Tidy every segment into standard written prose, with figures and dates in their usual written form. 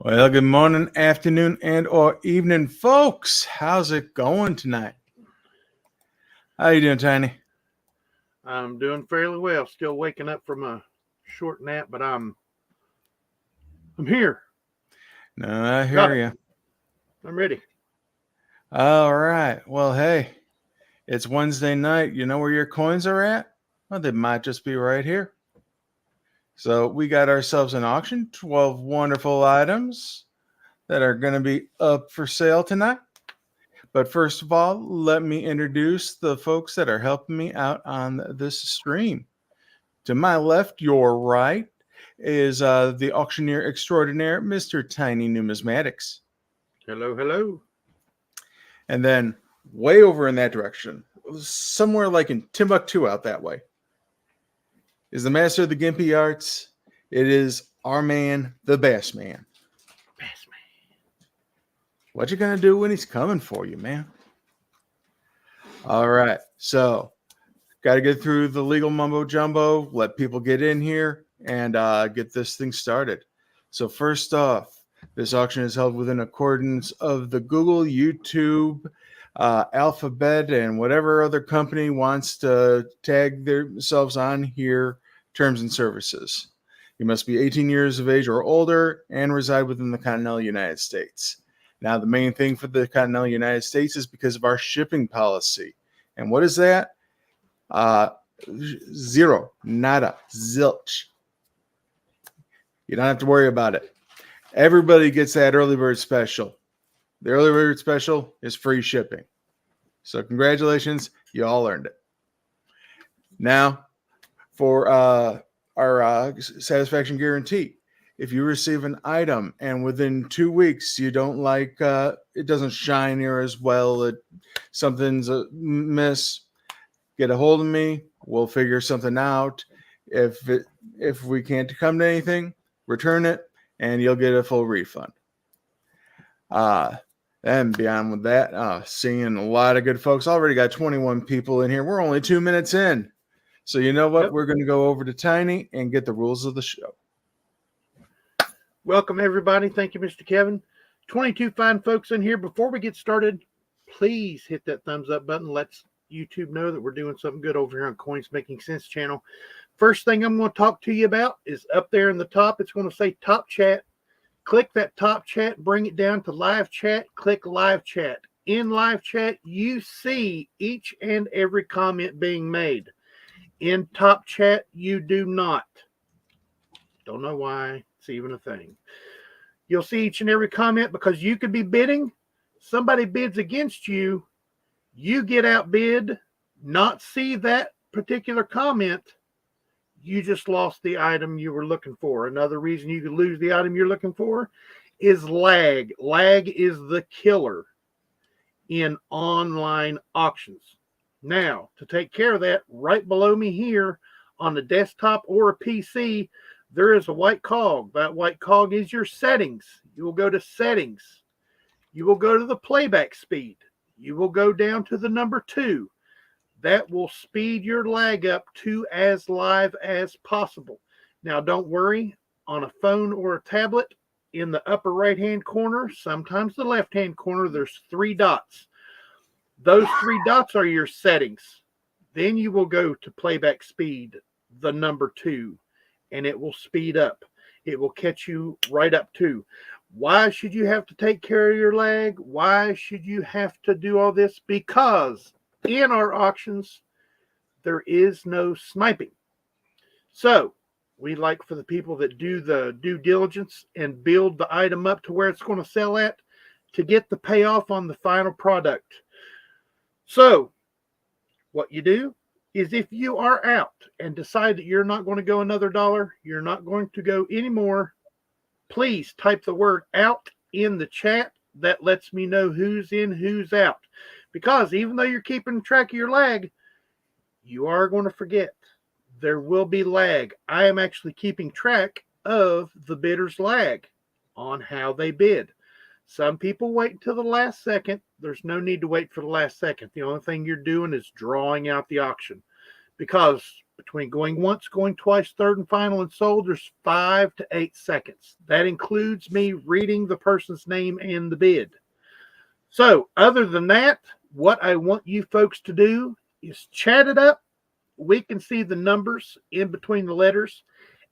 Well, good morning, afternoon, and or evening, folks. How's it going tonight? How you doing, Tiny? I'm doing fairly well. Still waking up from a short nap, but I'm here. No, I Got hear it. you. I'm ready. All right. Well, hey, it's Wednesday night. You know where your coins are at? Well, they might just be right here. So we got ourselves an auction, 12 wonderful items that are going to be up for sale tonight. But first of all, let me introduce the folks that are helping me out on this stream. To my left, your right, is the auctioneer extraordinaire, Mr. Tiny Numismatics. Hello, hello. And then way over in that direction, somewhere like in Timbuktu out that way, is the master of the Gimpy arts. It is our man, the Bass Man. Bass man. What you gonna do when he's coming for you, man? All right, so got to get through the legal mumbo jumbo, let people get in here, and get this thing started. So first off, this auction is held within accordance of the Google, YouTube, Alphabet, and whatever other company wants to tag themselves on here terms and services. You must be 18 years of age or older and reside within the continental United States. Now, the main thing for the continental United States is because of our shipping policy. And what is that? Zero, nada, zilch. You don't have to worry about it. Everybody gets that early bird special. The early bird special is free shipping. So congratulations, you all earned it. Now, for our satisfaction guarantee, if you receive an item and within 2 weeks you don't like it doesn't shine here as well, something's a miss, get a hold of me. We'll figure something out. If we can't come to anything, return it, and you'll get a full refund. And beyond with that, seeing a lot of good folks. Already got 21 people in here. We're only 2 minutes in. So you know what? Yep. We're going to go over to Tiny and get the rules of the show. Welcome, everybody. Thank you, Mr. Kevin. 22 fine folks in here. Before we get started, please hit that thumbs up button. Let's YouTube know that we're doing something good over here on Coins Making Sense channel. First thing I'm going to talk to you about is up there in the top. It's going to say top chat. Click that top chat, bring it down to live chat, click live chat. In live chat, you see each and every comment being made. In top chat, you do not. Don't know why it's even a thing. You'll see each and every comment because you could be bidding. Somebody bids against you. You get outbid, not see that particular comment. You just lost the item you were looking for. Another reason you could lose the item you're looking for is lag. Lag is the killer in online auctions. Now, to take care of that, right below me here on the desktop or a PC, there is a white cog. That white cog is your settings. You will go to settings. You will go to the playback speed. You will go down to the number 2. That will speed your lag up to as live as possible. Now, don't worry, on a phone or a tablet, in the upper right-hand corner, sometimes the left-hand corner, there's 3 dots. Those 3 dots are your settings. Then you will go to playback speed, the number 2, and it will speed up. It will catch you right up to. Why should you have to take care of your lag? Why should you have to do all this? Because in our auctions, there is no sniping. So we like for the people that do the due diligence and build the item up to where it's going to sell at to get the payoff on the final product. So what you do is if you are out and decide that you're not going to go another dollar, you're not going to go anymore, please type the word out in the chat. That lets me know who's in, who's out. Because even though you're keeping track of your lag, you are going to forget. There will be lag. I am actually keeping track of the bidder's lag on how they bid. Some people wait until the last second. There's no need to wait for the last second. The only thing you're doing is drawing out the auction. Because Between going once, going twice, third and final, and sold, there's 5 to 8 seconds. That includes me reading the person's name and the bid. So other than that, what I want you folks to do is chat it up. We can see the numbers in between the letters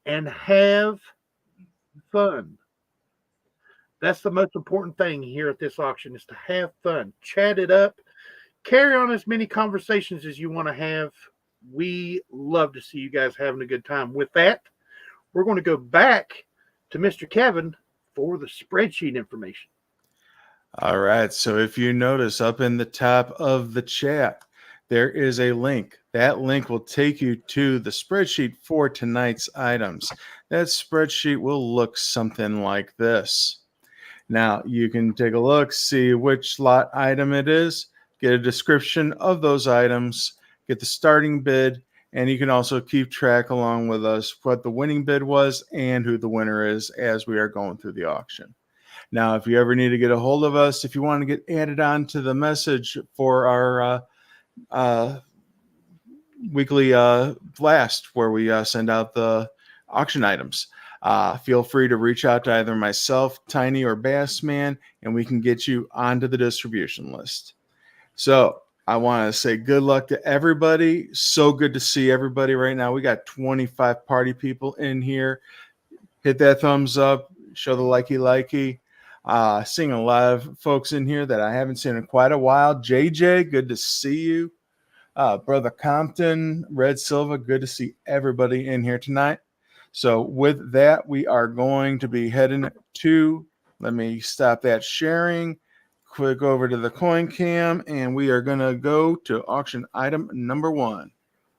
and have fun. That's the most important thing here at this auction, is to have fun. Chat it up. Carry on as many conversations as you want to have. We love to see you guys having a good time. With that, we're going to go back to Mr. Kevin for the spreadsheet information. All right. So if you notice up in the top of the chat, there is a link. That link will take you to the spreadsheet for tonight's items. That spreadsheet will look something like this. Now you can take a look, see which lot item it is, get a description of those items, get the starting bid, and you can also keep track along with us what the winning bid was and who the winner is as we are going through the auction. Now, if you ever need to get a hold of us, if you want to get added on to the message for our weekly blast where we send out the auction items, feel free to reach out to either myself, Tiny, or Bassman, and we can get you onto the distribution list. So I want to say good luck to everybody. So good to see everybody right now. We got 25 party people in here. Hit that thumbs up. Show the likey. Seeing a lot of folks in here that I haven't seen in quite a while. JJ, good to see you. Brother Compton, Red Silva, good to see everybody in here tonight. So with that, we are going to be heading to, let me stop that sharing, click over to the coin cam, and we are going to go to auction item number 1.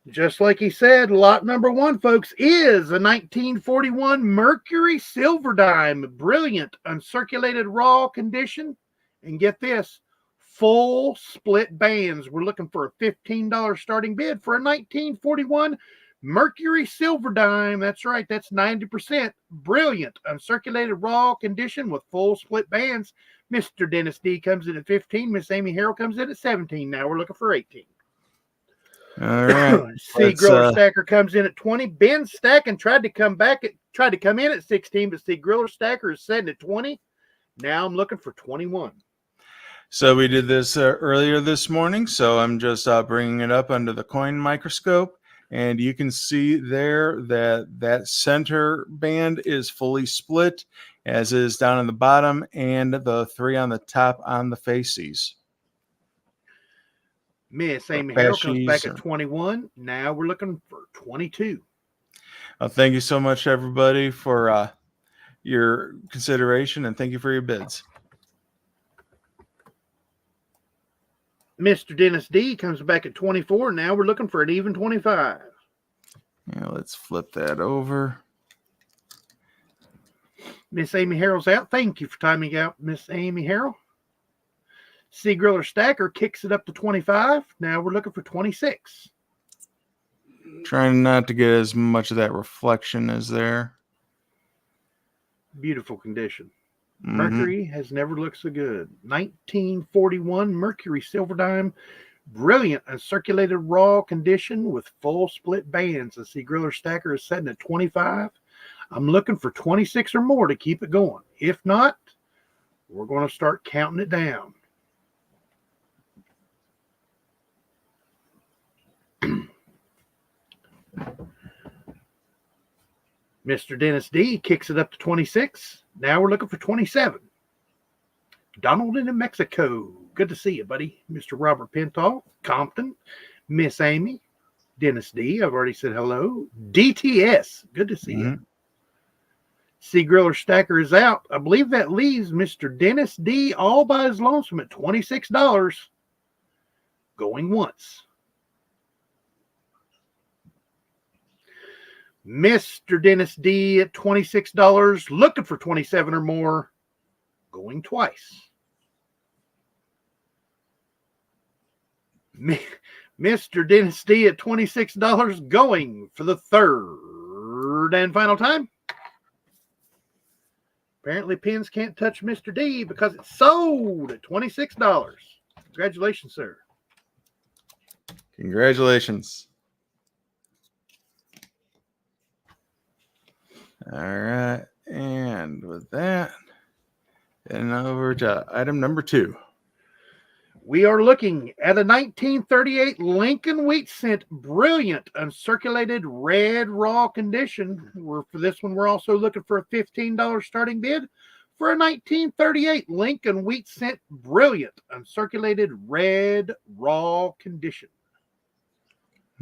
Just like he said, lot number 1, folks, is a 1941 Mercury Silver Dime. Brilliant, uncirculated raw condition. And get this, full split bands. We're looking for a $15 starting bid for a 1941 Mercury Silver Dime. That's right, that's 90%. Brilliant, uncirculated raw condition with full split bands. Mr. Dennis D comes in at 15. Miss Amy Harrell comes in at 17. Now we're looking for 18. All right. C Griller Stacker comes in at 20. Ben Stacking tried to come in at 16, but C Griller Stacker is setting at 20. Now I'm looking for 21. So we did this earlier this morning, so I'm just bringing it up under the coin microscope, and you can see there that center band is fully split, as is down on the bottom, and the 3 on the top on the faces. Miss Amy Harrell comes back at 21. Now we're looking for 22. Thank you so much, everybody, for your consideration, and thank you for your bids. Mr. Dennis D comes back at 24. Now we're looking for an even 25. Yeah, let's flip that over. Miss Amy Harrell's out. Thank you for timing out, Miss Amy Harrell. C Griller Stacker kicks it up to 25. Now we're looking for 26. Trying not to get as much of that reflection as there. Beautiful condition. Mercury has never looked so good. 1941 Mercury Silver Dime. Brilliant uncirculated raw condition with full split bands. The C Griller Stacker is setting at 25. I'm looking for 26 or more to keep it going. If not, we're going to start counting it down. Mr. Dennis D kicks it up to 26. Now we're looking for 27. Donald in New Mexico. Good to see you, buddy. Mr. Robert Pintal, Compton, Miss Amy, Dennis D. I've already said hello. DTS. Good to see you. C Griller Stacker is out. I believe that leaves Mr. Dennis D all by his lonesome at $26. Going once. Mr. Dennis D at $26, looking for 27 or more, going twice. Mr. Dennis D at $26, going for the third and final time. Apparently, pins can't touch Mr. D because it's sold at $26. Congratulations, sir. Congratulations. All right. And with that, and over to item number 2. We are looking at a 1938 Lincoln Wheat Cent Brilliant Uncirculated Red Raw Condition. For this one, we're also looking for a $15 starting bid for a 1938 Lincoln Wheat Cent Brilliant Uncirculated Red Raw Condition.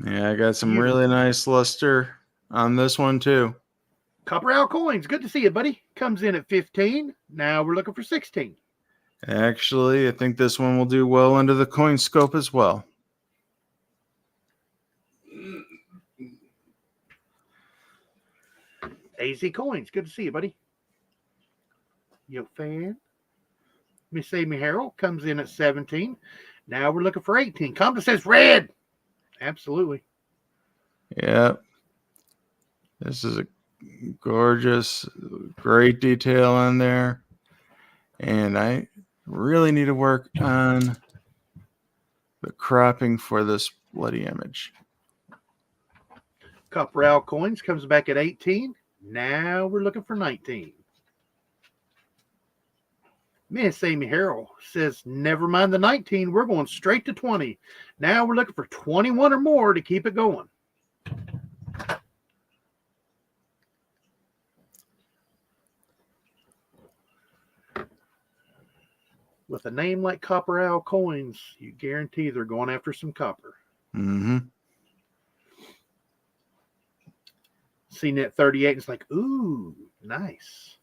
Yeah, I got some really nice luster on this one too. Copper Owl Coins, good to see you, buddy. Comes in at 15. Now we're looking for 16. Actually, I think this one will do well under the coin scope as well. AZ Coins, good to see you, buddy. Yo, fan. Miss Amy Harrell comes in at 17. Now we're looking for 18. Compton says red. Absolutely. Yep. This is a gorgeous, great detail on there. And I really need to work on the cropping for this bloody image. Copper Owl Coins comes back at 18. Now we're looking for 19. Miss Amy Harrell says, never mind the 19. We're going straight to 20. Now we're looking for 21 or more to keep it going. With a name like Copper Owl Coins, you guarantee they're going after some copper. Mm-hmm. CNET 38 is like, ooh, nice.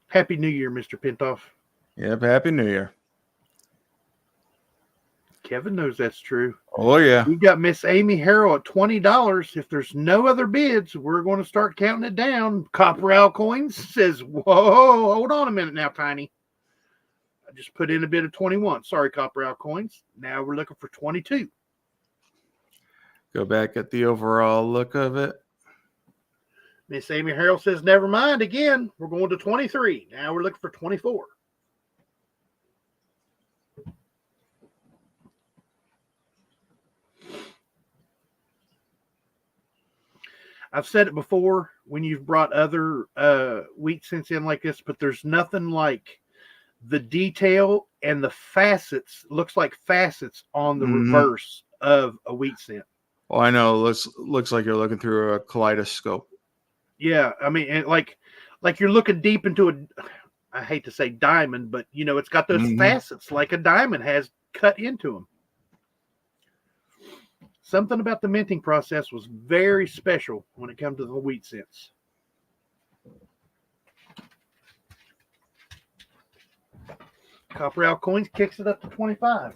Happy New Year, Mr. Pintoff. Yep, Happy New Year. Kevin knows that's true. Oh, yeah. We've got Miss Amy Harrell at $20. If there's no other bids, we're going to start counting it down. Copper Owl Coins says, whoa, hold on a minute now, Tiny. I just put in a bid of 21. Sorry, Copper Owl Coins. Now we're looking for 22. Go back at the overall look of it. Miss Amy Harrell says, never mind. Again, we're going to 23. Now we're looking for 24. I've said it before when you've brought other wheat cents in like this, but there's nothing like the detail and the facets, looks like facets on the reverse of a wheat cent. Oh, I know. Looks like you're looking through a kaleidoscope. Yeah, I mean, and like you're looking deep into a, I hate to say diamond, but you know, it's got those facets like a diamond has cut into them. Something about the minting process was very special when it comes to the wheat cents. Copper Owl Coins kicks it up to 25.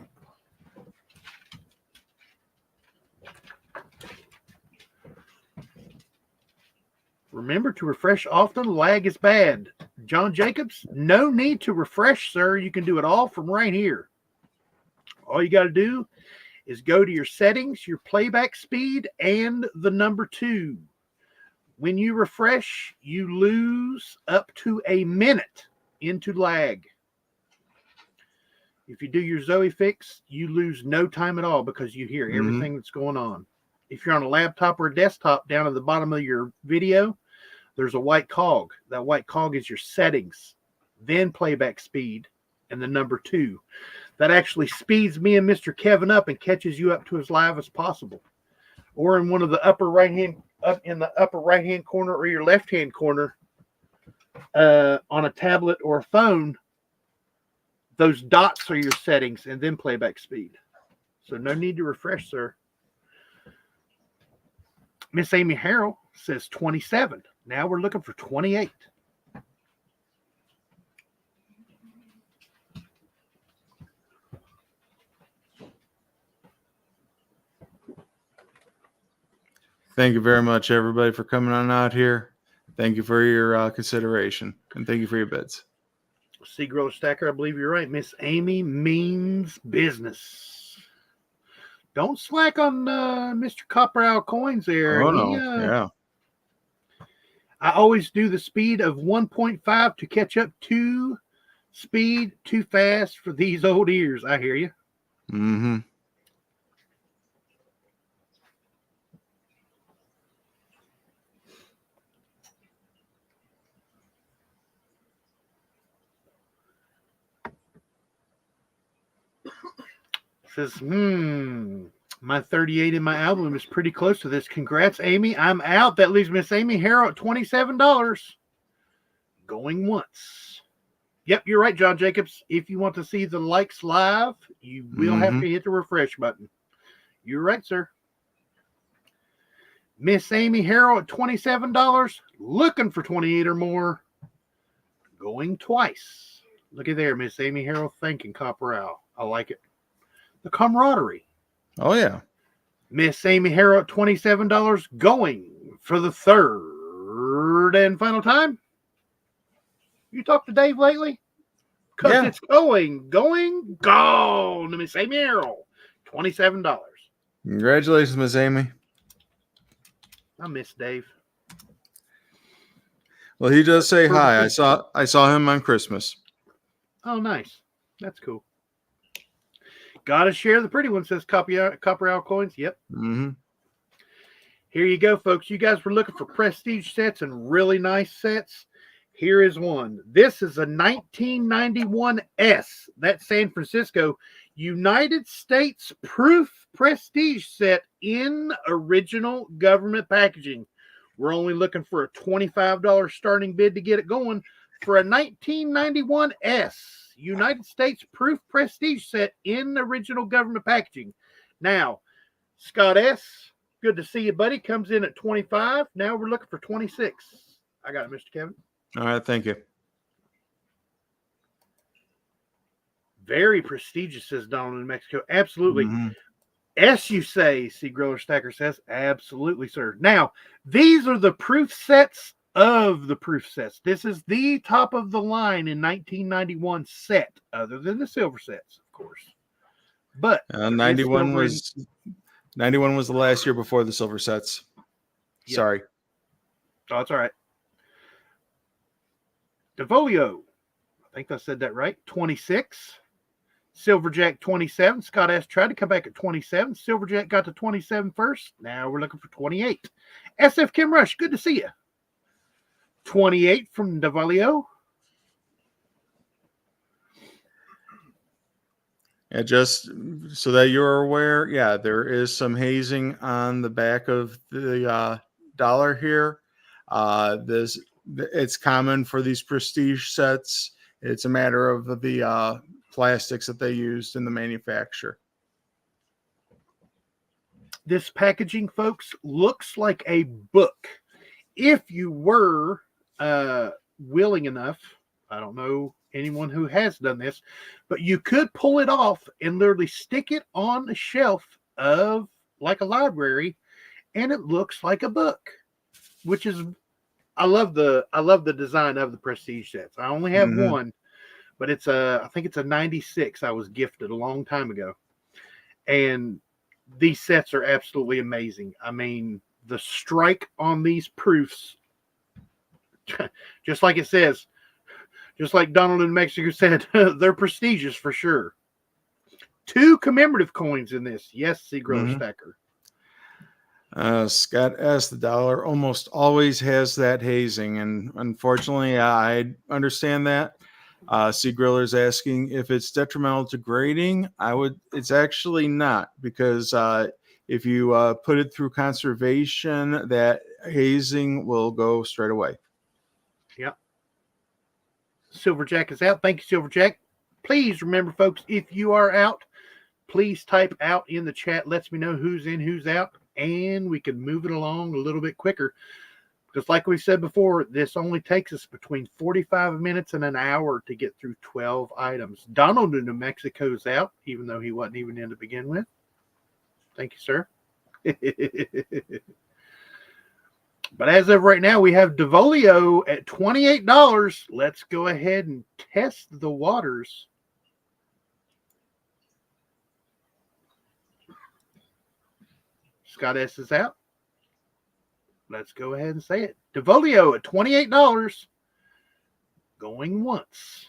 Remember to refresh often. Lag is bad. John Jacobs, no need to refresh, sir. You can do it all from right here. All you got to do is go to your settings, your playback speed, and the number 2. When you refresh, you lose up to a minute into lag. If you do your Zoe fix, you lose no time at all because you hear everything that's going on. If you're on a laptop or a desktop, down at the bottom of your video, there's a white cog. That white cog is your settings, then playback speed, and the number 2. That actually speeds me and Mr. Kevin up and catches you up to as live as possible. Or in one of the upper right hand corner or your left hand corner on a tablet or a phone, those dots are your settings and then playback speed. So no need to refresh, sir. Miss Amy Harrell says 27. Now we're looking for 28. Thank you very much, everybody, for coming on out here. Thank you for your consideration, and thank you for your bids. Seagriller Stacker, I believe you're right. Miss Amy means business. Don't slack on Mr. Copper Owl Coins there. Oh, no. Yeah. I always do the speed of 1.5 to catch up to speed too fast for these old ears. I hear you. Mm-hmm. Says, my 38 in my album is pretty close to this. Congrats, Amy. I'm out. That leaves Miss Amy Harrell at $27. Going once. Yep, you're right, John Jacobs. If you want to see the likes live, you will have to hit the refresh button. You're right, sir. Miss Amy Harrell at $27. Looking for 28 or more. Going twice. Look at there, Miss Amy Harrell thanking Copper Owl. I like it. The camaraderie. Oh, yeah. Miss Amy Harrell at $27. Going for the third and final time. You talked to Dave lately? Because it's gone to Miss Amy Harrell. $27. Congratulations, Miss Amy. I miss Dave. Well, he does say hi. I saw him on Christmas. Oh, nice. That's cool. Gotta share the pretty one, says Copper Owl Coins. Yep. Mm-hmm. Here you go, folks. You guys were looking for prestige sets and really nice sets. Here is one. This is a 1991 S. That's San Francisco United States proof prestige set in original government packaging. We're only looking for a $25 starting bid to get it going for a 1991 S. United States proof prestige set in original government packaging. Now, Scott S., good to see you, buddy. Comes in at 25. Now we're looking for 26. I got it, Mr. Kevin. All right, thank you. Very prestigious, says Donald in Mexico. Absolutely. Mm-hmm. S, you say, C. Griller Stacker says. Absolutely, sir. Now, these are the proof sets of the proof sets. This is the top of the line in 1991 set, other than the silver sets, of course. But 91 was the last year before the silver sets. Yep. Sorry. Oh, that's all right. Devolio, I think I said that right. 26. Silverjack 27. Scott S. tried to come back at 27. Silverjack got to 27 first. Now we're looking for 28. SF Kim Rush, good to see you. 28 from Devolio. Yeah, just so that you're aware, yeah, there is some hazing on the back of the dollar here. It's common for these prestige sets. It's a matter of the plastics that they used in the manufacture. This packaging, folks, looks like a book. If you were willing enough, I don't know anyone who has done this, but you could pull it off and literally stick it on the shelf of like a library, and it looks like a book, which is I love the design of the prestige sets. I only have one, but I think it's a 96 I was gifted a long time ago. And these sets are absolutely amazing. I mean, the strike on these proofs, just like it says, just like Donald in Mexico said, they're prestigious for sure. 2 commemorative coins in this. Yes, Seagrow Stacker. Scott S., the dollar almost always has that hazing, and unfortunately, I understand that. C. Griller's asking if it's detrimental to grading. It's actually not, because if you put it through conservation, that hazing will go straight away. Yep. Silverjack is out. Thank you, Silverjack. Please remember, folks, if you are out, please type out in the chat. Lets me know who's in, who's out, and we can move it along a little bit quicker. Because like we said before, this only takes us between 45 minutes and an hour to get through 12 items. Donald in New Mexico's out, even though he wasn't even in to begin with. Thank you, sir. But as of right now, we have Devolio at $28. Let's go ahead and test the waters. Scott S. is out. Let's go ahead and say it. Devolio at $28. Going once.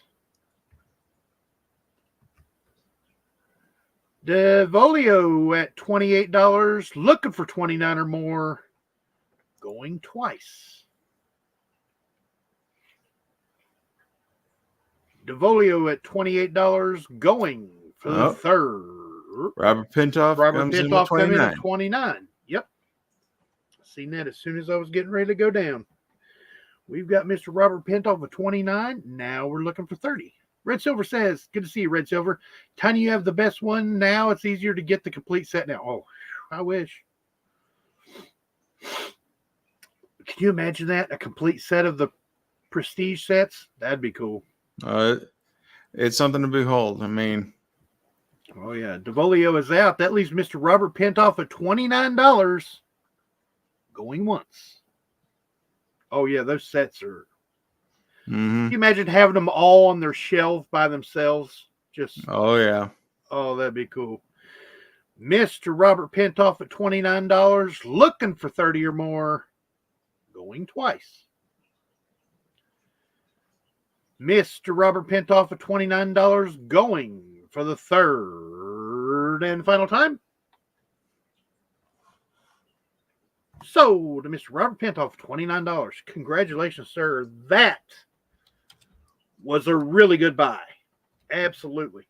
Devolio at $28. Looking for 29 or more. Going twice. Devolio at $28. Going for the third Robert Pintoff Robert comes in with Pintoff come in 29. at 29. Yep. Seen that as soon as I was getting ready to go down. We've got Mr. Robert Pintoff with 29. Now we're looking for 30. Red Silver says, good to see you, Red Silver. Tiny, you have the best one now. It's easier to get the complete set now. Oh, I wish. Can you imagine that? A complete set of the prestige sets? That'd be cool. It's something to behold. I mean, oh, yeah. Devolio is out. That leaves Mr. Robert Pintoff at $29. Going once. Oh, yeah. Those sets are. Can you imagine having them all on their shelf by themselves? Just. Oh, yeah. Oh, that'd be cool. Mr. Robert Pintoff at $29. Looking for 30 or more. Going twice. Mr. Robert Pintoff at $29. Going for the third and final time. Sold to Mr. Robert Pintoff, $29. Congratulations, sir. That was a really good buy. Absolutely.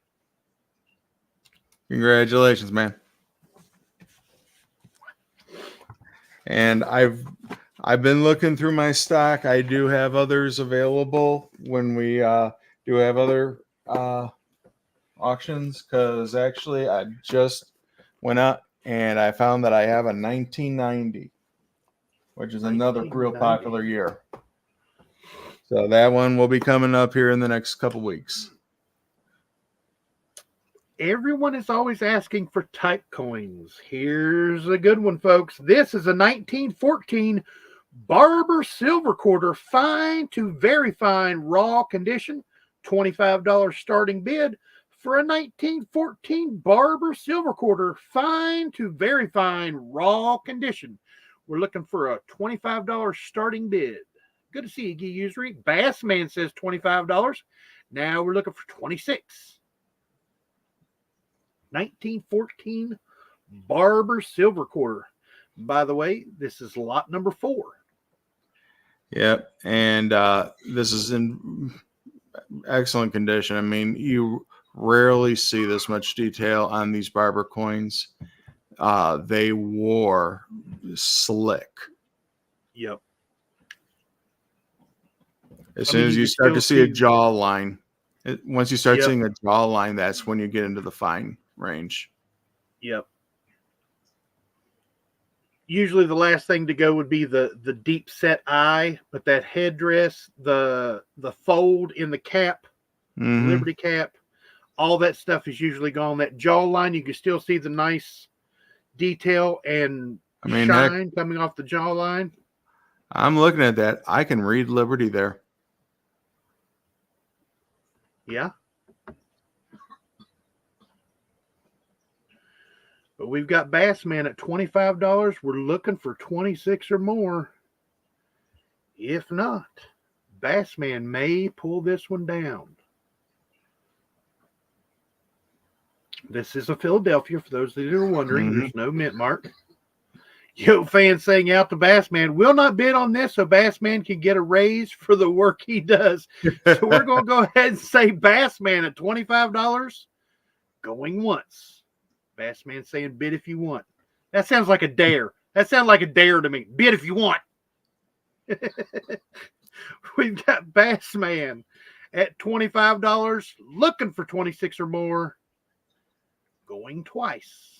Congratulations, man. And I've been looking through my stock. I do have others available when we do have other auctions, because actually I just went out and I found that I have a 1990, which is another real popular year. So that one will be coming up here in the next couple weeks. Everyone is always asking for type coins. Here's a good one, folks. This is a 1914 Barber Silver Quarter, fine to very fine raw condition. $25 starting bid for a 1914 Barber Silver Quarter, fine to very fine raw condition. We're looking for a $25 starting bid. Good to see you, Guy Usury. Bassman says $25. Now we're looking for 26. 1914 Barber Silver Quarter. By the way, this is lot number 4. Yep, and this is in excellent condition. I mean, you rarely see this much detail on these Barber coins. They wore slick. Yep. As soon as you start to see a jaw line, once you start seeing a jaw line, that's when you get into the fine range. Yep. Usually the last thing to go would be the deep set eye, but that headdress, the fold in the cap, Liberty cap, all that stuff is usually gone. That jawline, you can still see the nice detail and shine coming off the jawline. I'm looking at that. I can read Liberty there. Yeah. But we've got Bassman at $25. We're looking for 26 or more. If not, Bassman may pull this one down. This is a Philadelphia, for those that are wondering. There's no mint mark. Yo, fan saying out to Bassman, will not bid on this so Bassman can get a raise for the work he does. So we're going to go ahead and say Bassman at $25. Going once. Bassman saying bid if you want. That sounds like a dare. That sounds like a dare to me. Bid if you want. We've got Bassman at $25, looking for 26 or more, going twice.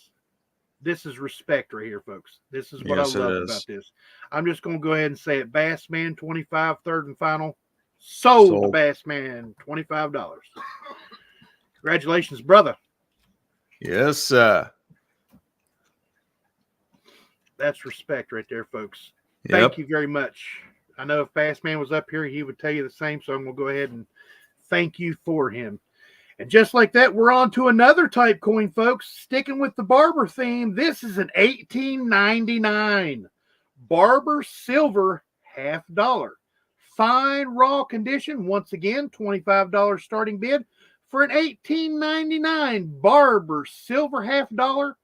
This is respect right here, folks. This is what I love about this. I'm just going to go ahead and say it. Bassman, 25, third and final. Sold. Bassman, $25. Congratulations, brother. Yes, sir. That's respect right there, folks. Thank you very much. I know if Bassman was up here, he would tell you the same, so I'm going to go ahead and thank you for him. And just like that, we're on to another type coin, folks. Sticking with the Barber theme, this is an 1899 Barber Silver $50. Fine raw condition. Once again, $25 starting bid for an 1899 Barber Silver $50.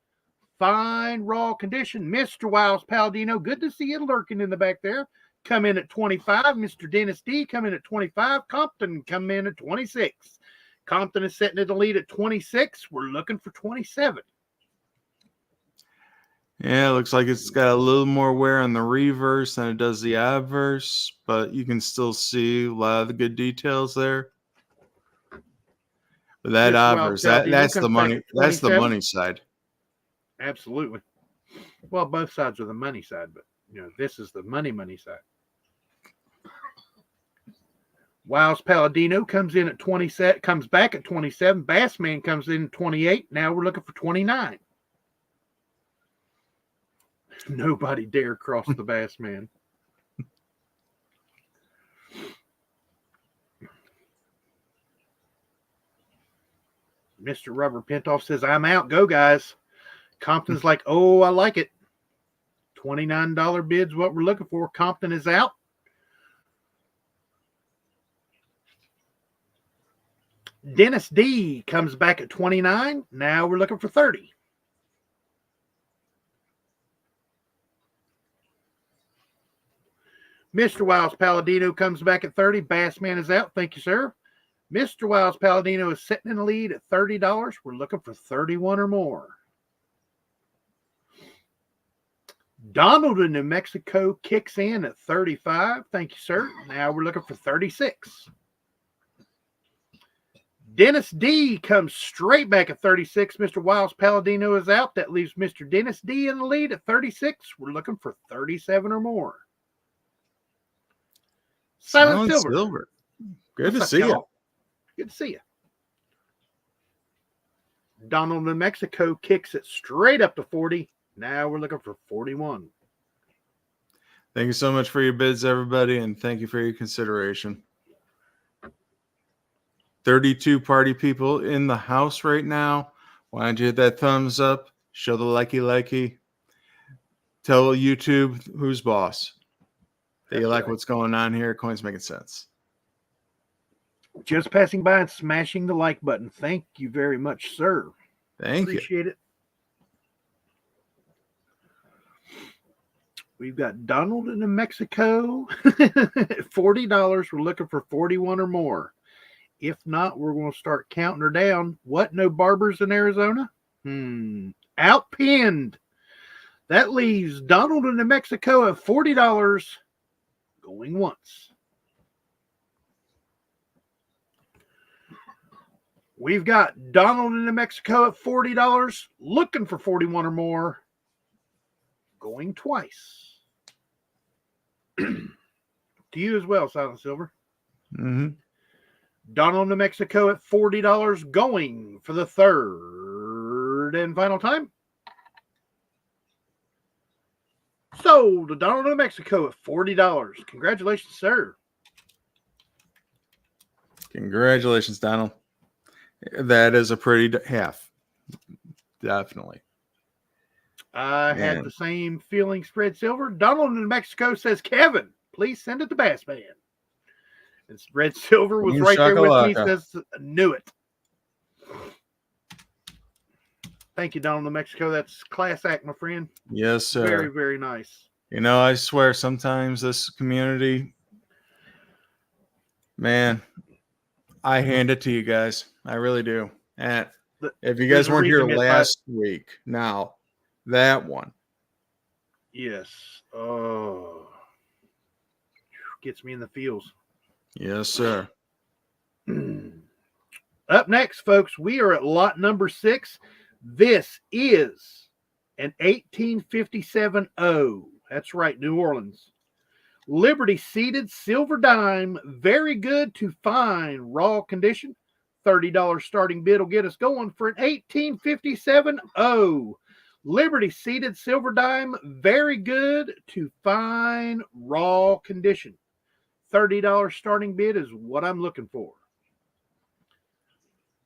Fine raw condition. Mr. Wiles Palladino, good to see you lurking in the back there. Come in at 25. Mr. Dennis D, come in at 25. Compton, come in at 26. Compton is setting it the lead at 26. We're looking for 27. Yeah, it looks like it's got a little more wear on the reverse than it does the obverse, but you can still see a lot of the good details there. But that Mr. Wild obverse, Palladino that's the comes back money. at That's the 27. money side. Absolutely. Well, both sides are the money side, but this is the money side. Wiles Palladino comes in at 27, comes back at 27. Bassman comes in at 28. Now we're looking for 29. Nobody dare cross the Bassman. Mr. Rubber Pintoff says, I'm out. Go, guys. Compton's like, oh, I like it. $29 bid's what we're looking for. Compton is out. Dennis D comes back at 29. Now we're looking for 30. Mr. Wiles Palladino comes back at 30. Bassman is out. Thank you, sir. Mr. Wiles Palladino is sitting in the lead at $30. We're looking for 31 or more. Donald in New Mexico kicks in at 35. Thank you, sir. Now we're looking for 36. Dennis D comes straight back at 36. Mr. Wiles Palladino is out. That leaves Mr. Dennis D in the lead at 36. We're looking for 37 or more. Silent Silver. Good to see you. Good to see you. Donald in Mexico kicks it straight up to 40. Now we're looking for 41. Thank you so much for your bids, everybody, and thank you for your consideration. 32 party people in the house right now. Why don't you hit that thumbs up? Show the likey. Tell YouTube who's boss. That you like what's going on here. Coins making sense. Just passing by and smashing the like button. Thank you very much, sir. Appreciate it. We've got Donald in New Mexico. $40. We're looking for 41 or more. If not, we're going to start counting her down. What? No barbers in Arizona? Outpinned. That leaves Donald in New Mexico at $40. Going once. We've got Donald in New Mexico at $40. Looking for 41 or more. Going twice. To you as well, Silent Silver. Donald, New Mexico at $40, going for the third and final time. Sold to Donald, New Mexico at $40. Congratulations, sir. Congratulations, Donald. That is a pretty half. Definitely. I had the same feeling, Spread Silver. Donald in New Mexico says, Kevin, please send it to Bassman. And Spread Silver was right there with me, says, knew it. Thank you, Donald, New Mexico. That's class act, my friend. Yes, sir. Very, very nice. I swear sometimes this community, man, I hand it to you guys. I really do. And if you guys weren't here last week, now that one. Yes. Oh. Gets me in the feels. Yes, sir. Up next, folks, we are at lot number 6. This is an 1857 O. That's right, New Orleans. Liberty seated silver dime. Very good to fine raw condition. $30 starting bid will get us going for an 1857 O. Liberty seated silver dime. Very good to fine raw condition. $30 starting bid is what I'm looking for.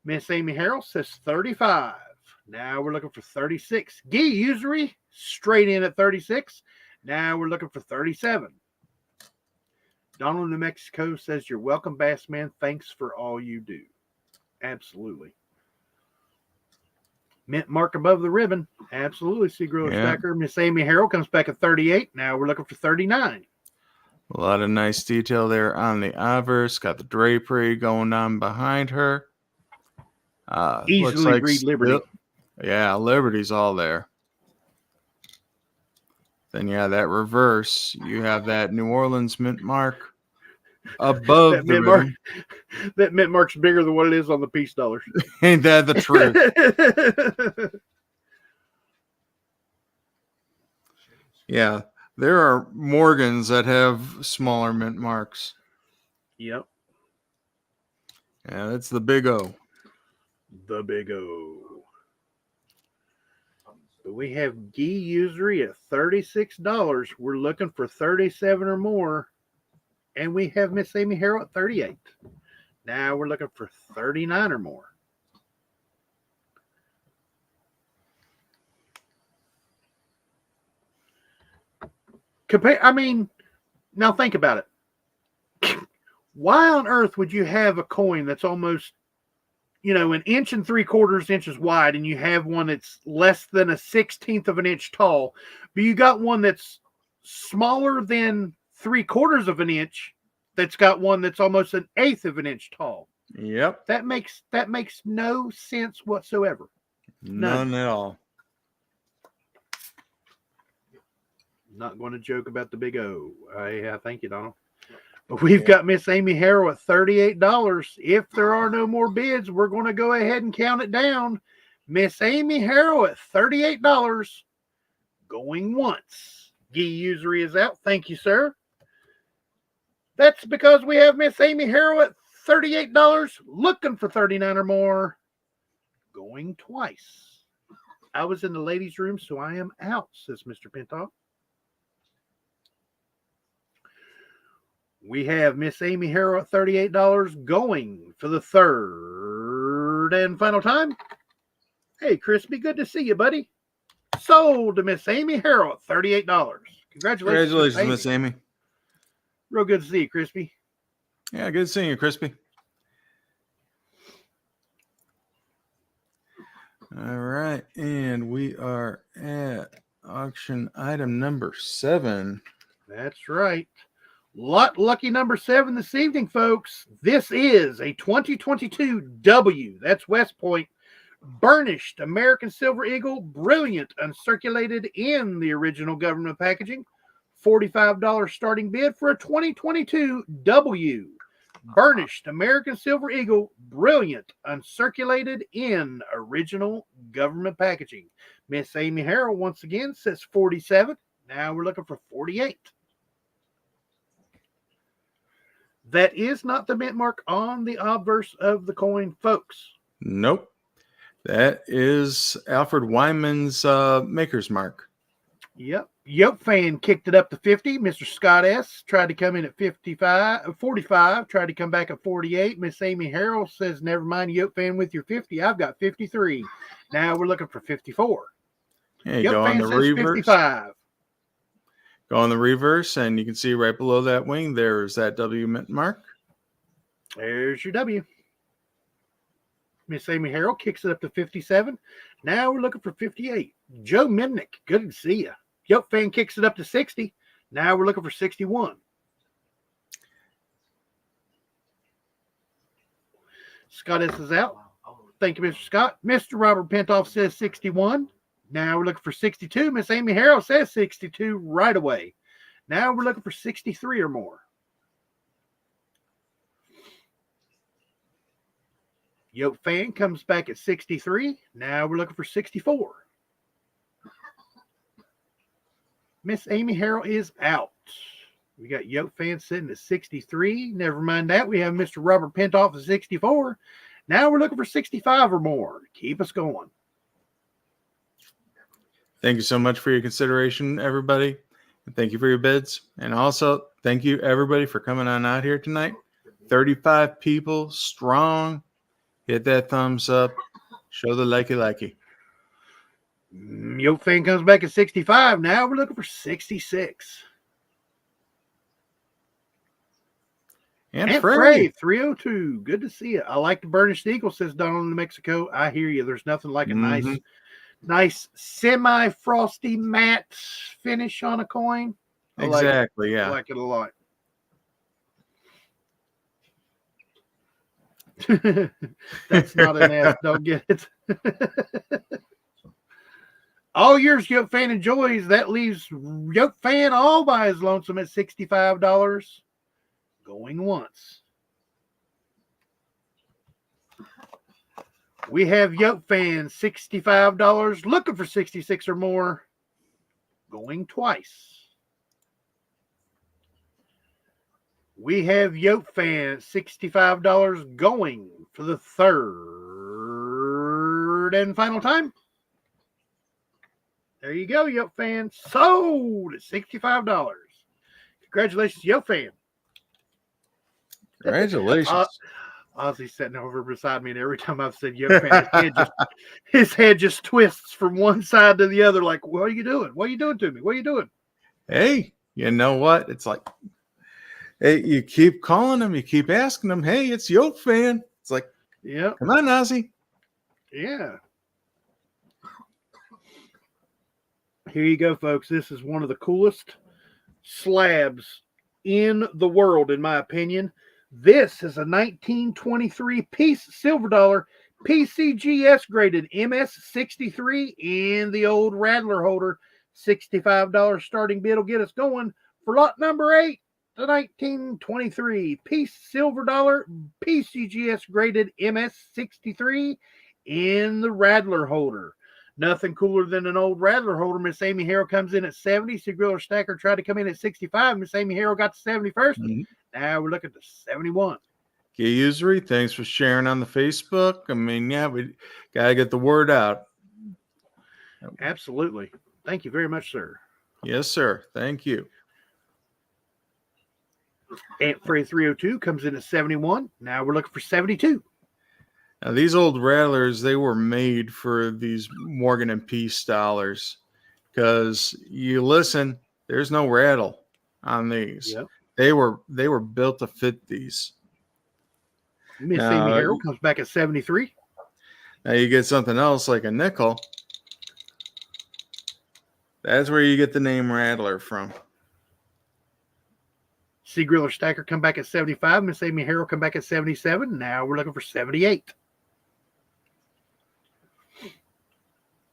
Miss Amy Harrell says 35. Now we're looking for 36. Gee Usury straight in at 36. Now we're looking for 37. Donald, New Mexico says, you're welcome, Bassman. Thanks for all you do. Absolutely. Mint mark above the ribbon. Absolutely, Seagrower Stacker. Miss Amy Harrell comes back at 38. Now we're looking for 39. A lot of nice detail there on the obverse. Got the drapery going on behind her. Easily read Liberty. Yeah, Liberty's all there. Then yeah, that reverse, you have that New Orleans mint mark above That the mint mark, rhythm. that mint mark's bigger than what it is on the piece dollars. Ain't that the truth? Yeah, there are Morgans that have smaller mint marks. Yep. Yeah, that's the big O. The big O. But we have Gee usury at $36. We're looking for 37 or more. And we have Miss Amy Harrell at 38. Now we're looking for 39 or more. Now think about it. Why on earth would you have a coin that's almost, an inch and 3/4 inches wide, and you have one that's less than a 1/16 of an inch tall, but you got one that's smaller than 3/4 of an inch, that's got one that's almost an 1/8 of an inch tall? Yep. That makes no sense whatsoever. None at all. Not going to joke about the big O. Thank you, Donald. But we've got Miss Amy Harrell at $38. If there are no more bids, we're going to go ahead and count it down. Miss Amy Harrell at $38. Going once. Gee usury is out. Thank you, sir. That's because we have Miss Amy Harrell at $38, looking for 39 or more. Going twice. I was in the ladies' room, so I am out, says Mr. Pintoff. We have Miss Amy Harrell at $38 going for the third and final time. Hey, Crispy, good to see you, buddy. Sold to Miss Amy Harrell at $38. Congratulations, Miss Amy. Real good to see you, Crispy. Yeah, good seeing you, Crispy. All right, and we are at auction item number 7. That's right. Lucky number 7 this evening, folks. This is a 2022 W. That's West Point. Burnished American Silver Eagle, brilliant, uncirculated in the original government packaging. $45 starting bid for a 2022 W. Burnished American Silver Eagle, brilliant, uncirculated in original government packaging. Miss Amy Harrell once again says 47. Now we're looking for 48. That is not the mint mark on the obverse of the coin, folks. Nope. That is Alfred Wyman's maker's mark. Yep. Yoke fan kicked it up to 50. Mr. Scott S. tried to come in at 45, tried to come back at 48. Miss Amy Harrell says, never mind, Yoke fan with your 50. I've got 53. Now we're looking for 54. Hey, go on the reverse. 55. Go on the reverse, and you can see right below that wing, there's that W mint mark. There's your W. Miss Amy Harrell kicks it up to 57. Now we're looking for 58. Joe Mimnick, good to see you. Yoke fan kicks it up to 60. Now we're looking for 61. Scott S. is out. Thank you, Mr. Scott. Mr. Robert Pintoff says 61. Now we're looking for 62. Miss Amy Harrell says 62 right away. Now we're looking for 63 or more. Yoke fan comes back at 63. Now we're looking for 64. Miss Amy Harrell is out. We got Yoke fan sitting at 63. Never mind that. We have Mr. Robert Pintoff at 64. Now we're looking for 65 or more. Keep us going. Thank you so much for your consideration, everybody. And thank you for your bids. And also, thank you, everybody, for coming on out here tonight. 35 people strong. Hit that thumbs up. Show the likey. Yoke fan comes back at 65. Now we're looking for 66. And Frey, 302. Good to see you. I like the burnished eagle, says Donald in New Mexico. I hear you. There's nothing like a nice semi-frosty matte finish on a coin. Exactly, yeah. I like it a lot. That's not an S. Don't get it. All yours, Yoke Fan enjoys. That leaves Yoke Fan all by his lonesome at $65. Going once. We have Yoke Fan $65, looking for 66 or more. Going twice. We have Yoke Fan $65 going for the third and final time. There you go, Yoke Fan. Sold at $65. Congratulations, Yoke Fan. Congratulations. Ozzy's sitting over beside me, and every time I've said Yoke Fan, his head just twists from one side to the other. Like, what are you doing? What are you doing to me? What are you doing? Hey, you know what? It's like, hey, you keep calling him, you keep asking him, hey, it's Yoke Fan. It's like, yeah, come on, Ozzy. Yeah. Here you go, folks. This is one of the coolest slabs in the world, in my opinion. This is a 1923 piece silver dollar PCGS graded MS63 in the old Rattler holder. $65 starting bid will get us going for lot number 8. The 1923 piece silver dollar PCGS graded MS63 in the Rattler holder. Nothing cooler than an old Rattler holder. Miss Amy Harrell comes in at 70. Griller Stacker tried to come in at 65. Miss Amy Harrell got to 71st. Mm-hmm. Now we're looking at 71. Okay, usury, thanks for sharing on the Facebook. I mean, yeah, we got to get the word out. Absolutely. Thank you very much, sir. Yes, sir. Thank you. Aunt Frey 302 comes in at 71. Now we're looking for 72. Now, these old rattlers, they were made for these Morgan and Peace dollars because you listen, there's no rattle on these. Yep. They were built to fit these. Miss Amy Harrell comes back at 73. Now you get something else like a nickel. That's where you get the name Rattler from. Griller Stacker come back at 75. Miss Amy Harrell come back at 77. Now we're looking for 78.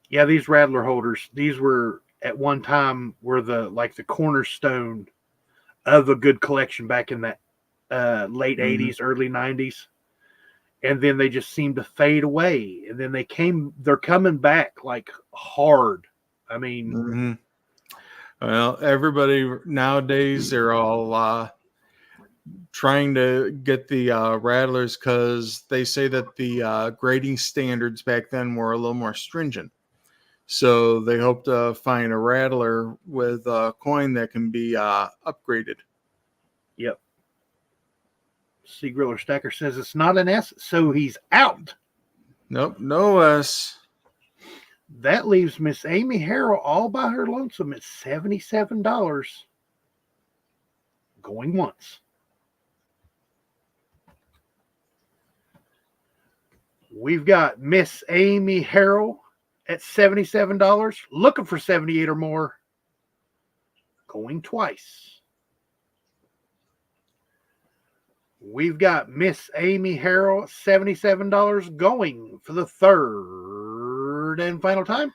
Yeah, these Rattler holders, these were at one time were the cornerstone of a good collection back in that late 80s, early 90s. And then they just seemed to fade away. And then they're coming back like hard. I mean, well, everybody nowadays, they're all trying to get the Rattlers because they say that the grading standards back then were a little more stringent. So they hope to find a Rattler with a coin that can be upgraded. Yep. Griller Stacker says it's not an S, so he's out. Nope, no S. That leaves Miss Amy Harrell all by her lonesome at $77. Going once. We've got Miss Amy Harrell at $77, looking for 78 or more. Going twice. We've got Miss Amy Harrell, $77, going for the third and final time.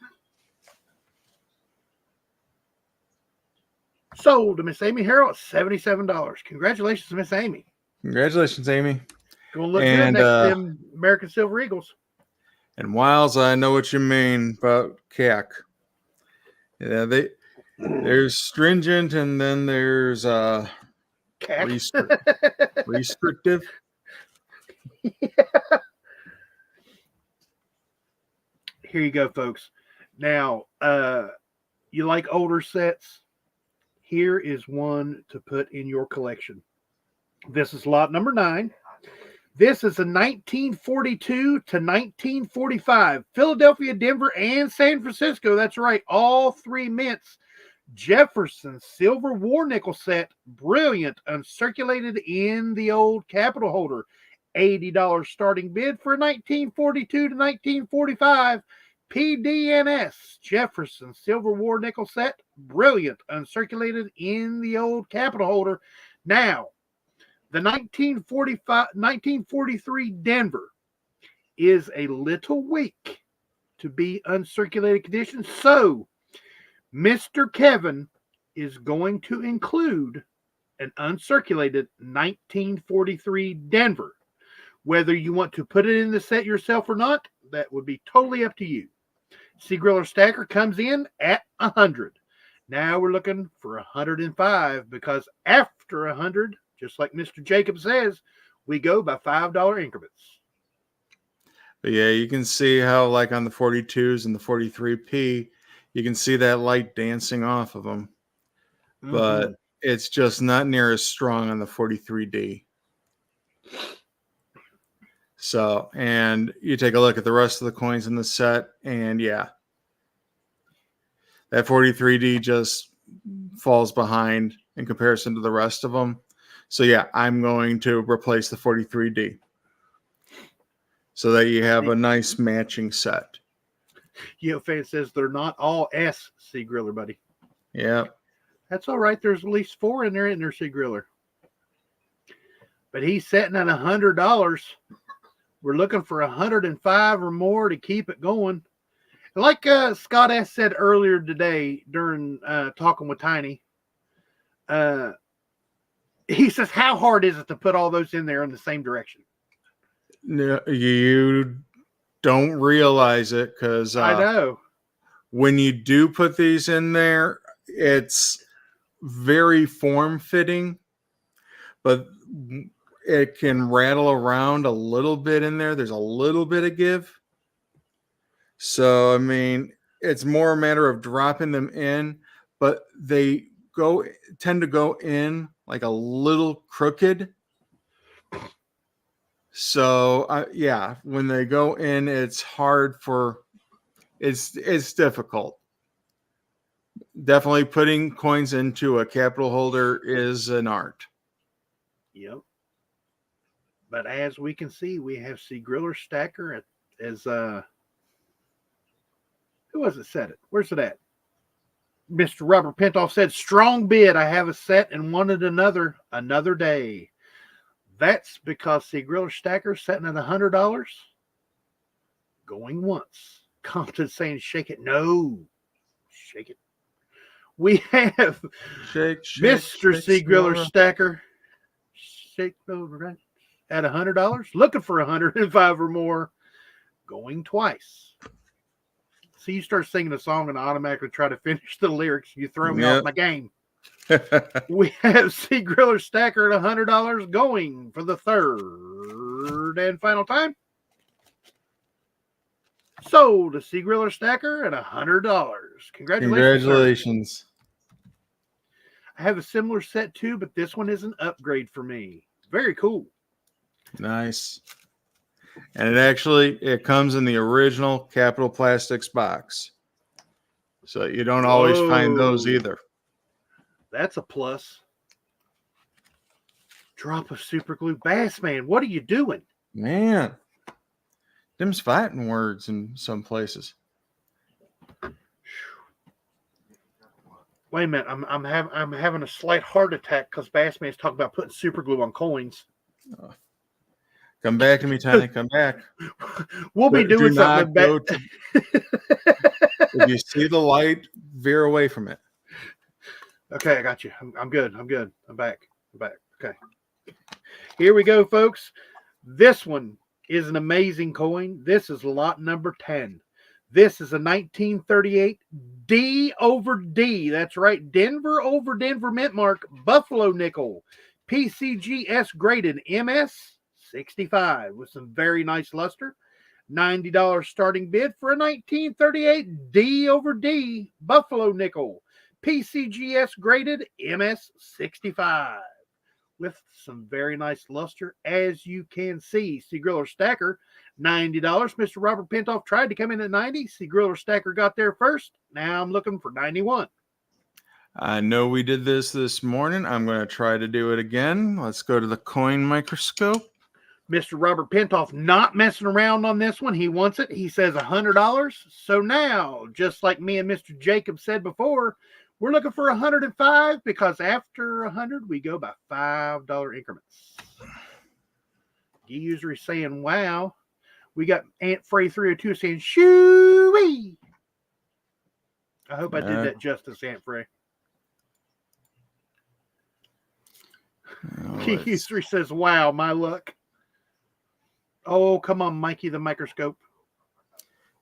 Sold to Miss Amy Harrell at $77. Congratulations, Miss Amy. Congratulations, Amy. Going to look good next to them American Silver Eagles. And Wiles, I know what you mean about CAC. Yeah, there's stringent, and then there's restrictive. Yeah. Here you go, folks. Now, you like older sets? Here is one to put in your collection. This is lot number 9. This is a 1942 to 1945 Philadelphia, Denver, and San Francisco. That's right, all 3 mints. Jefferson silver war nickel set, brilliant, uncirculated in the old Capitol holder. $80 starting bid for 1942 to 1945 PDNS Jefferson silver war nickel set, brilliant, uncirculated in the old Capitol holder. Now, the 1943 Denver is a little weak to be uncirculated condition. So, Mr. Kevin is going to include an uncirculated 1943 Denver. Whether you want to put it in the set yourself or not, that would be totally up to you. Sea Griller Stacker comes in at 100. Now we're looking for 105 because after 100, just like Mr. Jacob says, we go by $5 increments. But yeah, you can see how, like on the 42s and the 43P, you can see that light dancing off of them. But it's just not near as strong on the 43D. So, and you take a look at the rest of the coins in the set, and yeah, that 43D just falls behind in comparison to the rest of them. So yeah, I'm going to replace the 43D so that you have a nice matching set. Fan says they're not all S Sea Griller, buddy. Yeah. That's all right. There's at least 4 in there, isn't there, Sea Griller? But he's setting at $100. We're looking for 105 or more to keep it going. Like Scott S. said earlier today during talking with Tiny, he says, how hard is it to put all those in there in the same direction? No, you don't realize it because I know. When you do put these in there, it's very form-fitting, but it can rattle around a little bit in there. There's a little bit of give. So, I mean, it's more a matter of dropping them in, but they tend to go in like a little crooked. So, yeah, when they go in, it's hard it's difficult. Definitely putting coins into a capital holder is an art. Yep. But as we can see, we have Sea Griller Stacker as who was it said it? Where's it at? Mr. Robert Pentoff said, strong bid. I have a set and wanted another day. That's because Sea Griller Stacker setting at $100. Going once. Compton saying, shake it. No. Shake it. We have Mr. Sea Griller Stacker. Shake over right at $100. Looking for 105 or more. Going twice. See, you start singing a song and I automatically try to finish the lyrics. You throw me off my game. We have Sea Griller Stacker at $100 going for the third and final time. Sold a Sea Griller Stacker at $100. Congratulations. I have a similar set too, but this one is an upgrade for me. Very cool. Nice. And it comes in the original Capital Plastics box. So you don't always find those either. That's a plus. Drop of super glue. Bass Man, what are you doing? Man. Them's fighting words in some places. Wait a minute. I'm having a slight heart attack because Bass Man's talking about putting super glue on coins. Come back to me, Tiny. Come back. We'll be doing something. If you see the light, veer away from it. Okay, I got you. I'm good. I'm back. Okay. Here we go, folks. This one is an amazing coin. This is lot number 10. This is a 1938 D over D. That's right. Denver over Denver mint mark Buffalo nickel. PCGS graded MS 65 with some very nice luster. $90 starting bid for a 1938 D over D Buffalo nickel. PCGS graded MS 65 with some very nice luster, as you can see. Sea Griller Stacker, $90. Mr. Robert Pentoff tried to come in at 90. Sea Griller Stacker got there first. Now I'm looking for 91. I know we did this morning. I'm going to try to do it again. Let's go to the coin microscope. Mr. Robert Pentoff not messing around on this one. He wants it. He says $100. So now, just like me and Mr. Jacob said before, we're looking for 105 because after 100, we go by $5 increments. User is saying, wow. We got Aunt Frey 302 saying, shoo Wee! I hope I did that justice, Aunt Frey. Key3 says, wow, my luck. Oh, come on, Mikey the microscope.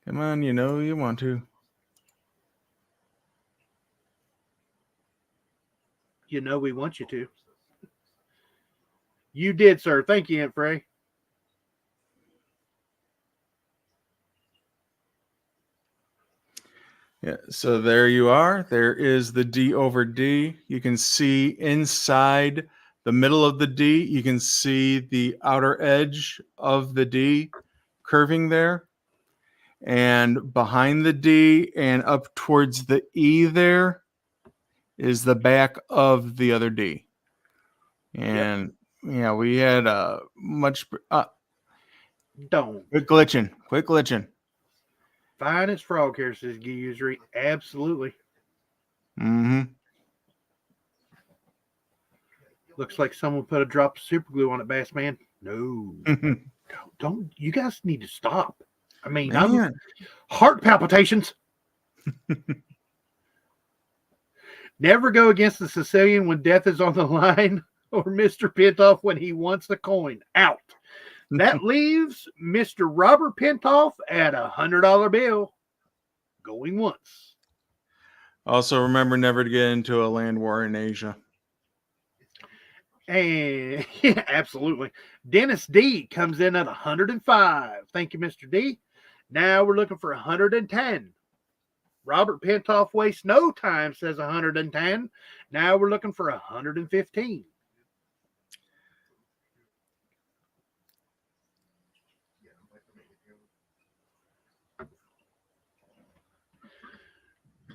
Come on, you know you want to. You know we want you to. You did, sir. Thank you, Aunt Frey. Yeah, so there you are. There is the D over D. You can see inside the middle of the D, you can see the outer edge of the D curving there. And behind the D and up towards the E there is the back of the other D. And yeah, we had much Don't. Quit glitching. Fine as frog hair, says Gee Usury. Absolutely. Mm-hmm. Looks like someone put a drop of super glue on it, Bass Man. No. Don't. You guys need to stop. I mean, I'm heart palpitations. Never go against the Sicilian when death is on the line, or Mr. Pintoff when he wants a coin. Out. That leaves Mr. Robert Pintoff at $100 bill. Going once. Also, remember never to get into a land war in Asia. And yeah, absolutely. Dennis D comes in at 105. Thank you, Mr. D. Now we're looking for 110. Robert Pintoff wastes no time, says 110. Now we're looking for 115.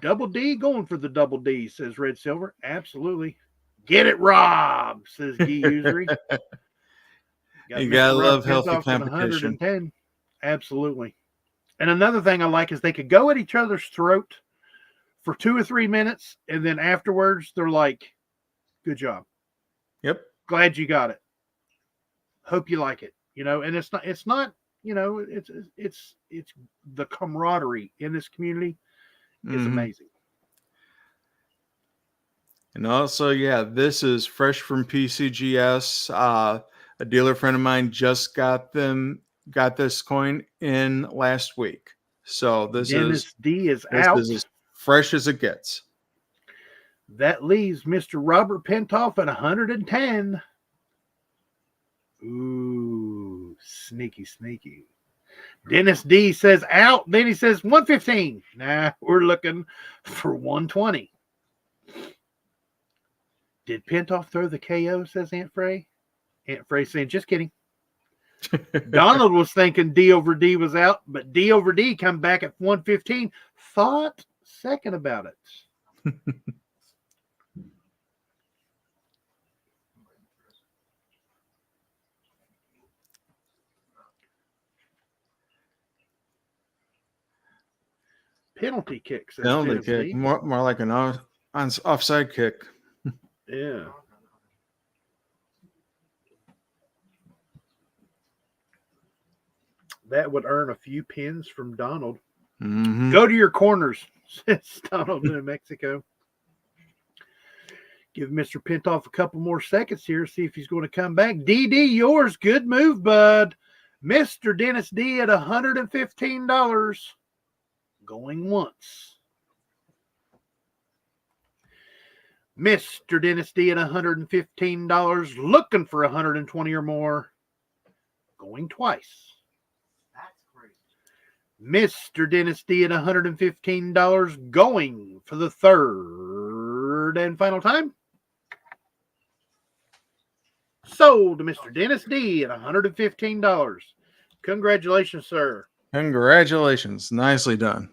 Double D going for the double D, says Red Silver. Absolutely. Get it, Rob, says Gee Usury. You gotta love healthy competition. 110. Absolutely. And another thing I like is they could go at each other's throat for 2 or 3 minutes, and then afterwards they're like, good job. Yep. Glad you got it. Hope you like it. You know, and it's not, you know, it's the camaraderie in this community is amazing. And also, yeah, this is fresh from PCGS. A dealer friend of mine just got this coin in last week. So Dennis D is out. This is as fresh as it gets. That leaves Mr. Robert Pintoff at 110. Ooh, sneaky. Dennis D says out. Then he says 115. Nah, we're looking for 120. Did Pintoff throw the KO, says Aunt Frey? Aunt Frey saying, just kidding. Donald was thinking D over D was out, but D over D come back at 115. Thought second about it. Penalty kick. Penalty kick. More like an offside kick. Yeah. That would earn a few pins from Donald. Go to your corners, says Donald in New Mexico. Give Mr. Pintoff a couple more seconds here, see if he's going to come back. DD, yours. Good move, bud. Mr. Dennis D at $115. Going once. Mr. Dennis D at $115. Looking for 120 or more. Going twice. Mr. Dennis D at $115 going for the third and final time. Sold to Mr. Dennis D at $115. Congratulations, sir. Congratulations. Nicely done.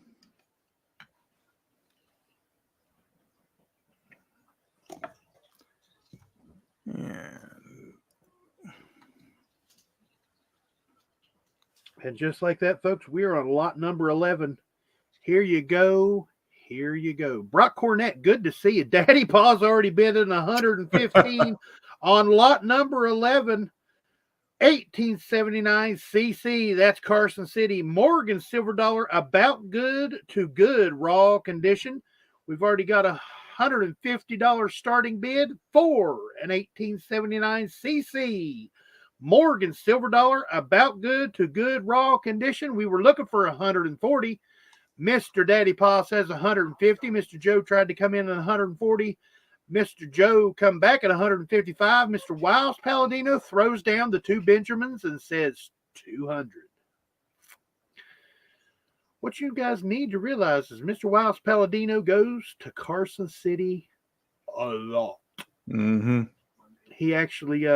And just like that, folks, we are on lot number 11. Here you go. Here you go. Brock Cornett, good to see you. Daddy Pa's already bid in 115 on lot number 11. 1879 CC, that's Carson City. Morgan silver dollar, about good to good, raw condition. We've already got a $150 starting bid for an 1879 CC. Morgan silver dollar, about good to good, raw condition. We were looking for 140. Mr. Daddy Pa says 150. Mr. Joe tried to come in at 140. Mr. Joe come back at 155. Mr. Wiles Palladino throws down the two Benjamins and says 200. What you guys need to realize is Mr. Wiles Palladino goes to Carson City a lot. Mm-hmm. He actually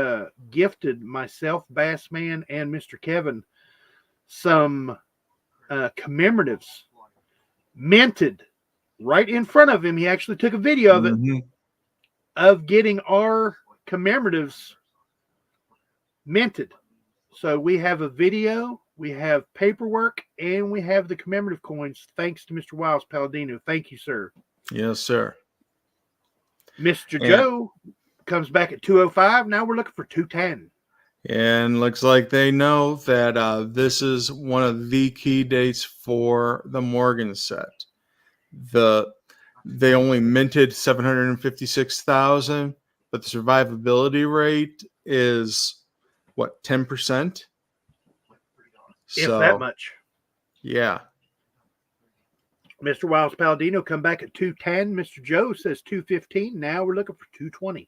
gifted myself, Bassman, and Mr. Kevin some commemoratives minted right in front of him. He actually took a video of it, of getting our commemoratives minted. So we have a video, we have paperwork, and we have the commemorative coins thanks to Mr. Wiles Palladino. Thank you, sir. Yes, sir. Mr. Joe comes back at 205. Now we're looking for 210. And looks like they know that this is one of the key dates for the Morgan set. They only minted 756,000, but the survivability rate is what, 10%? If that much. Yeah. Mr. Wiles Palladino come back at 210. Mr. Joe says 215. Now we're looking for 220.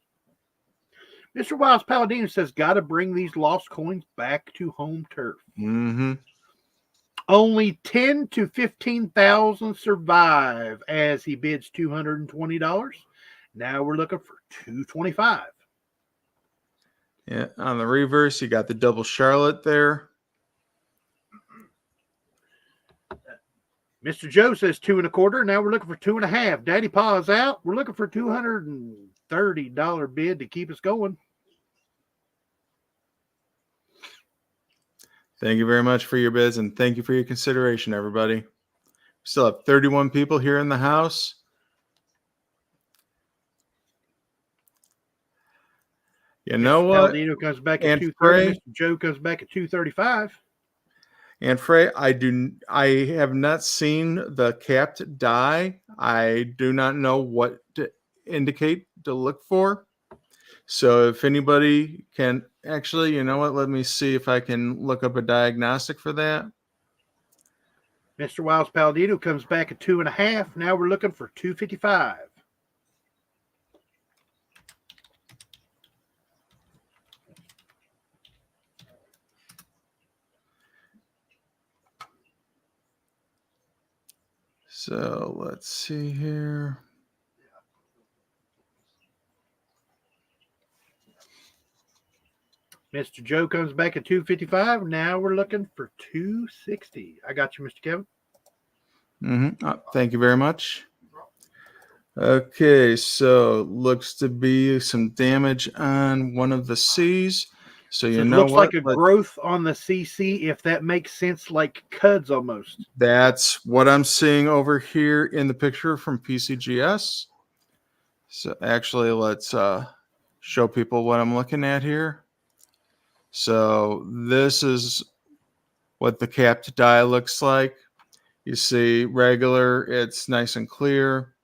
Mr. Wiles Palladino says, got to bring these lost coins back to home turf. Mm-hmm. Only 10 to 15,000 survive as he bids $220. Now we're looking for 225. Yeah, on the reverse, you got the double Charlotte there. Mr. Joe says 2.25. Now we're looking for 2.5. Daddy Pa is out. We're looking for $230 bid to keep us going. Thank you very much for your bids, and thank you for your consideration, everybody. We still have 31 people here in the house. You know Mr. what? Palladino comes back at 230. Mr. Joe comes back at 235. And Frey, I have not seen the capped die. I do not know what to indicate to look for. So if anybody can actually, you know what? Let me see if I can look up a diagnostic for that. Mr. Wiles Palladino comes back at 2.5. Now we're looking for 255. So let's see here. Mr. Joe comes back at 255. Now we're looking for 260. I got you, Mr. Kevin. Thank you very much. Okay, so looks to be some damage on one of the C's. So you know looks like a growth on the CC, if that makes sense, like cuds almost. That's what I'm seeing over here in the picture from PCGS. So actually, let's show people what I'm looking at here. So this is what the capped die looks like. You see regular, it's nice and clear.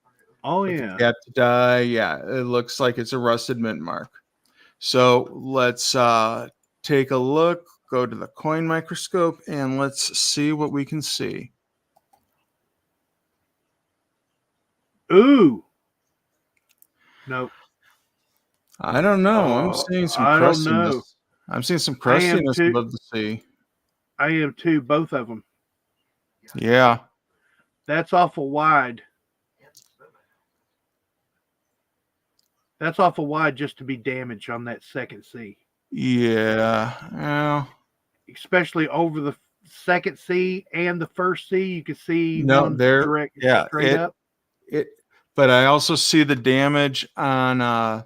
Oh, yeah. Capped die, yeah, it looks like it's a rusted mint mark. So let's take a look, go to the coin microscope, and let's see what we can see. Ooh. Nope. I don't know. I'm seeing some crustiness. I don't know. I'm seeing some crustiness above the C. I am too, both of them. Yeah. That's awful wide. That's awful wide just to be damaged on that second C. Yeah. Well, especially over the second C and the first C, you can see no, there. Direct, yeah, straight up. But I also see the damage on.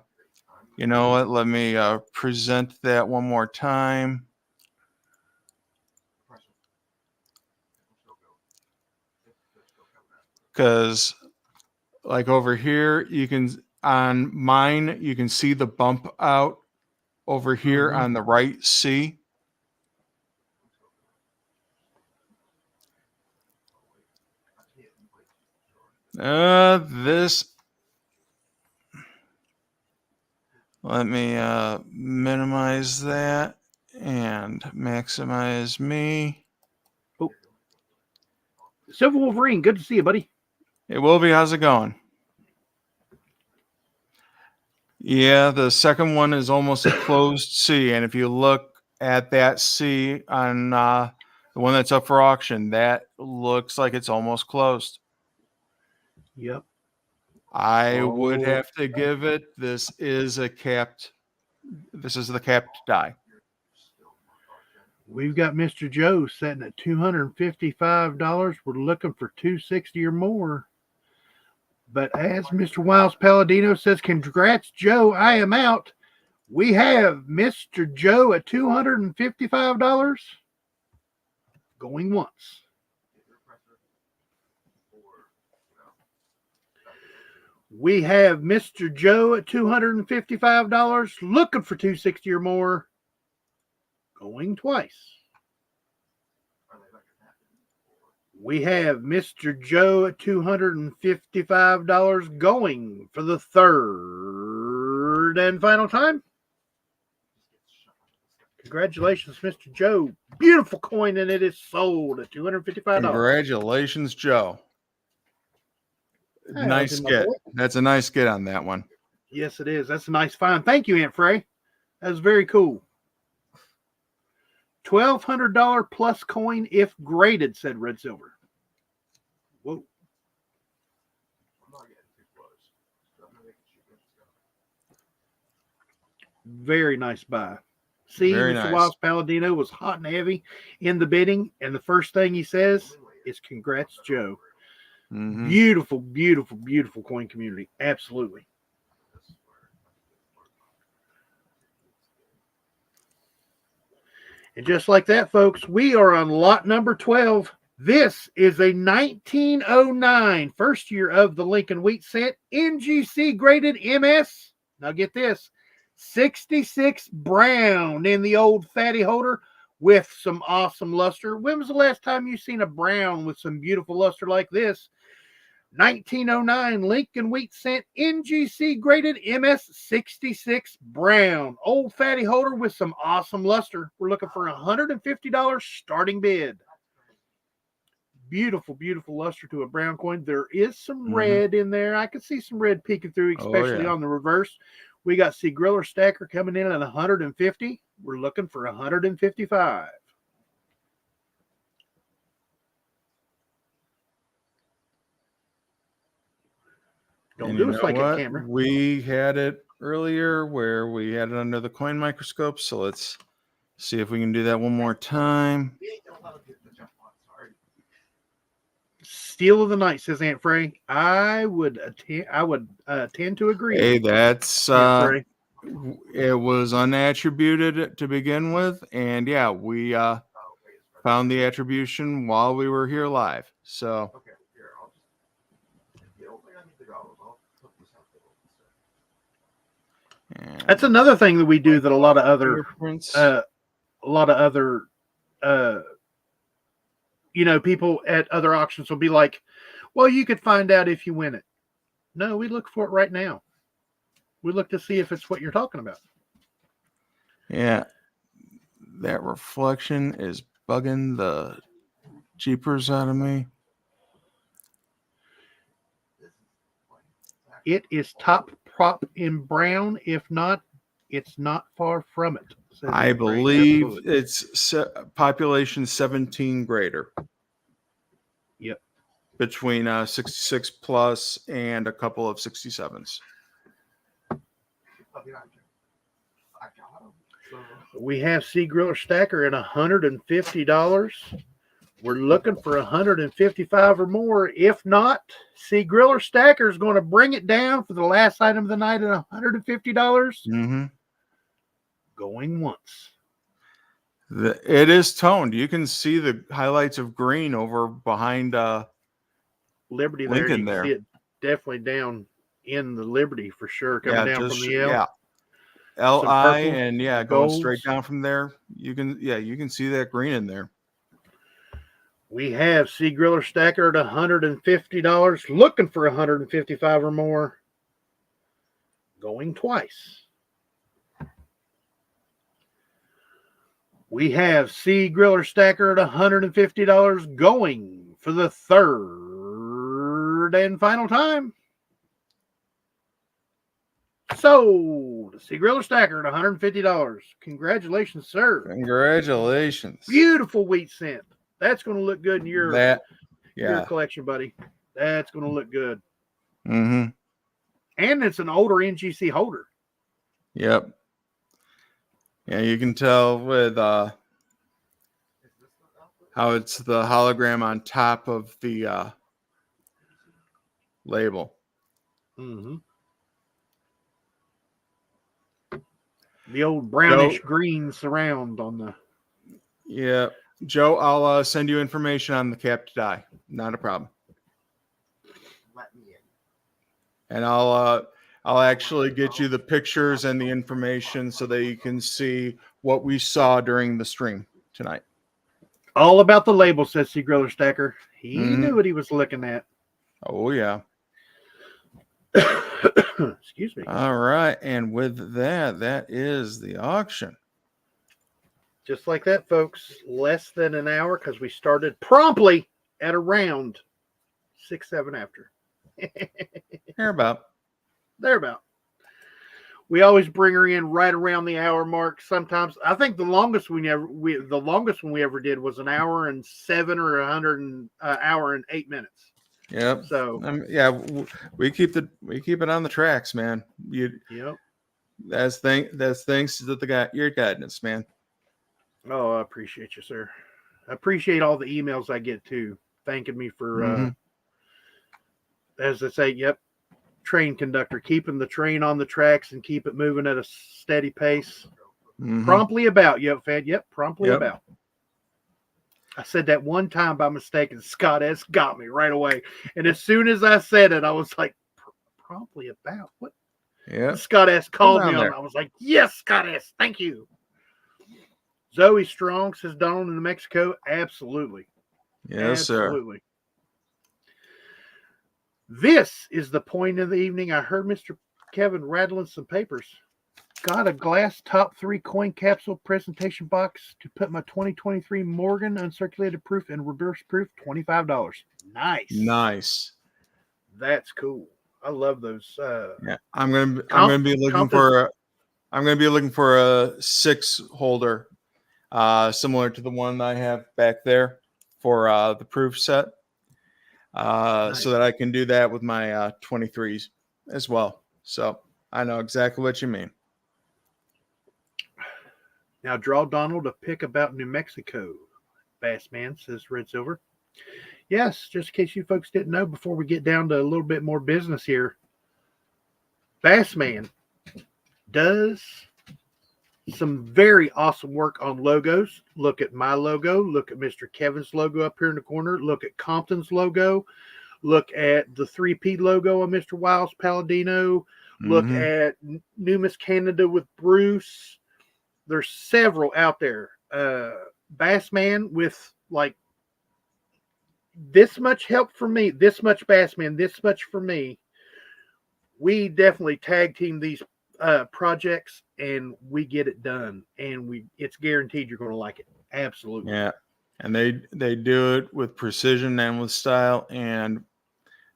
You know what? Let me present that one more time. Because, like over here, you can on mine, you can see the bump out over here on the right C. This. Let me minimize that and maximize me. Oh, Silver Wolverine, good to see you, buddy. Hey, Wolvie, how's it going? Yeah, the second one is almost a closed C, and if you look at that C on the one that's up for auction, that looks like it's almost closed. Yep. I would have to give it. This is the capped die. We've got Mr. Joe setting at $255. We're looking for $260 or more. But as Mr. Wiles Palladino says, congrats, Joe. I am out. We have Mr. Joe at $255. Going once. We have Mr. Joe at $255. Looking for $260 or more. Going twice. We have Mr. Joe at $255 going for the third and final time. Congratulations, Mr. Joe. Beautiful coin, and it is sold at $255. Congratulations, Joe. Nice get. That's a nice get on that one. Yes, it is. That's a nice find. Thank you, Aunt Frey. That's very cool. $1,200 plus coin if graded, said Red Silver. Whoa. Very nice buy. See, Very Mr. nice. Wiles Palladino was hot and heavy in the bidding, and the first thing he says is, congrats, Joe. Mm-hmm. Beautiful, beautiful, beautiful coin community. Absolutely. And just like that, folks, we are on lot number 12. This is a 1909, first year of the Lincoln Wheat Cent, NGC graded MS. Now get this, 66 brown in the old fatty holder with some awesome luster. When was the last time you seen a brown with some beautiful luster like this? 1909 Lincoln Wheat Cent NGC graded MS 66 brown. Old fatty holder with some awesome luster. We're looking for $150 starting bid. Beautiful, beautiful luster to a brown coin. There is some red in there. I can see some red peeking through, especially on the reverse. We got C. Griller Stacker coming in at 150. We're looking for 155. Don't do us like a camera. We had it earlier where we had it under the coin microscope. So let's see if we can do that one more time. Steal of the night, says Aunt Frey. I would tend to agree. Hey, that's it was unattributed to begin with, and yeah, we found the attribution while we were here live. So that's another thing that we do that a lot of other people at other auctions will be like, well, you could find out if you win it. No, we look for it right now. We look to see if it's what you're talking about. Yeah, that reflection is bugging the jeepers out of me. It is top prop in brown. If not, it's not far from it. I believe it's population 17 greater. Yep. Between 66 plus and a couple of 67s. We have C. Griller Stacker at $150. We're looking for 155 or more. If not, C. Griller Stacker is going to bring it down for the last item of the night at $150. Mm-hmm. Going once. It is toned. You can see the highlights of green over behind Liberty there. Lincoln you can there. see it definitely down in the Liberty for sure. Coming down from the L. Yeah. LI purple, and going straight down from there. You can see that green in there. We have Sea Griller Stacker at $150, looking for $155 or more, going twice. We have Sea Griller Stacker at $150, going for the third and final time. Sold. Sea Griller Stacker at $150. Congratulations, sir. Congratulations. Beautiful wheat scent. That's going to look good in your Yeah. collection, buddy. That's going to look good. Mm-hmm. And it's an older NGC holder. Yep. Yeah, you can tell with how it's the hologram on top of the label. Mm-hmm. The old brownish green surround on the. Yeah, Joe, I'll send you information on the cap to die. Not a problem. Let me in. And I'll actually get you the pictures and the information so that you can see what we saw during the stream tonight. All about the label, says Sea Griller Stacker. He knew what he was looking at. Oh, yeah. Excuse me. All right. And with that, that is the auction. Just like that, folks. Less than an hour because we started promptly at around 6, 7 after. Thereabout. We always bring her in right around the hour mark. Sometimes I think the longest one we ever did was an hour and 7 or hour and 8 minutes. Yep. So yeah, we keep it on the tracks, man. Yep. That's thanks to your guidance, man. Oh, I appreciate you, sir. I appreciate all the emails I get too, thanking me for as they say, yep, train conductor, keeping the train on the tracks and keep it moving at a steady pace. Promptly about, Fed. Yep, promptly about. I said that one time by mistake, and Scott S. got me right away. And as soon as I said it, I was like, promptly about? What? Yeah. Scott S. called me on it. I was like, yes, Scott S. Thank you. Zoe Strong says, Donald in New Mexico. Absolutely. Yes, absolutely. Sir. This is the point of the evening. I heard Mr. Kevin rattling some papers. Got a glass top 3 coin capsule presentation box to put my 2023 Morgan uncirculated proof and reverse proof. $25. Nice. That's cool. I love those. Yeah, I'm gonna be looking for a 6 holder, similar to the one I have back there for the proof set, so that I can do that with my 23s as well. So I know exactly what you mean. Now draw Donald a pick about New Mexico. Bassman, says Red Silver. Yes, just in case you folks didn't know, before we get down to a little bit more business here, Bassman does some very awesome work on logos. Look at my logo. Look at Mr. Kevin's logo up here in the corner. Look at Compton's logo. Look at the 3P logo on Mr. Wiles Palladino. Look at Numis Canada with Bruce. There's several out there. Bassman with like this much help from me, this much Bassman, this much for me. We definitely tag team these projects and we get it done, and it's guaranteed you're going to like it. Absolutely. Yeah. And they do it with precision and with style, and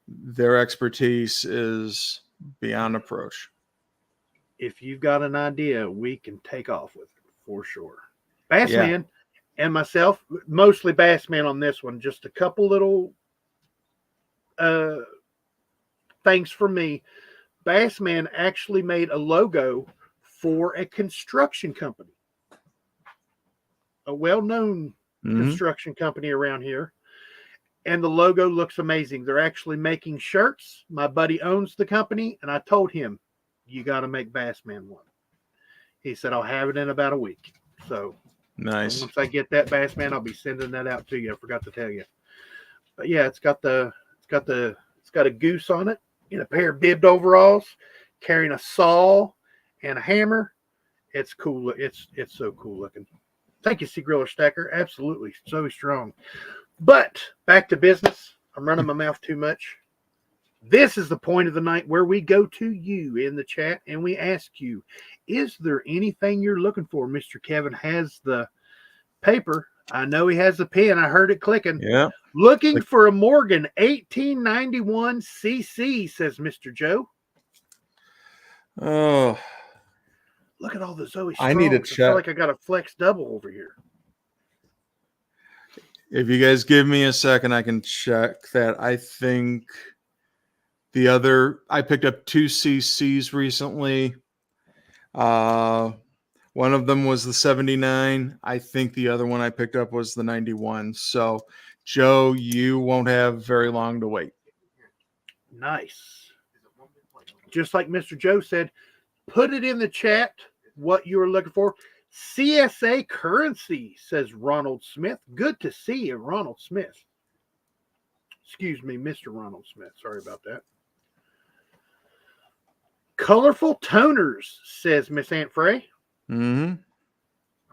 their expertise is beyond approach. If you've got an idea, we can take off with it for sure. Bassman and myself, mostly Bassman on this one, just a couple little things for me. Bassman actually made a logo for a construction company, a well-known construction company around here. And the logo looks amazing. They're actually making shirts. My buddy owns the company, and I told him, you got to make Bassman one. He said, I'll have it in about a week. So nice. Once I get that Bassman, I'll be sending that out to you. I forgot to tell you. But yeah, it's got a goose on it in a pair of bibbed overalls, carrying a saw and a hammer. It's cool. It's so cool looking. Thank you, Sea Griller Stacker. Absolutely. So strong. But back to business. I'm running my mouth too much. This is the point of the night where we go to you in the chat and we ask you, is there anything you're looking for? Mr. Kevin has the paper. I know he has the pen. I heard it clicking. Yeah. Looking for a Morgan 1891 CC, says Mr. Joe. Oh, look at all the Zoe Strongs. I need to I check. feel like I got a flex double over here. If you guys give me a second, I can check that. I think I picked up 2 CCs recently. One of them was the 79. I think the other one I picked up was the 91. So, Joe, you won't have very long to wait. Nice. Just like Mr. Joe said, put it in the chat what you were looking for. CSA currency, says Ronald Smith. Good to see you, Ronald Smith. Excuse me, Mr. Ronald Smith. Sorry about that. Colorful toners, says Miss Aunt Frey. Mm-hmm.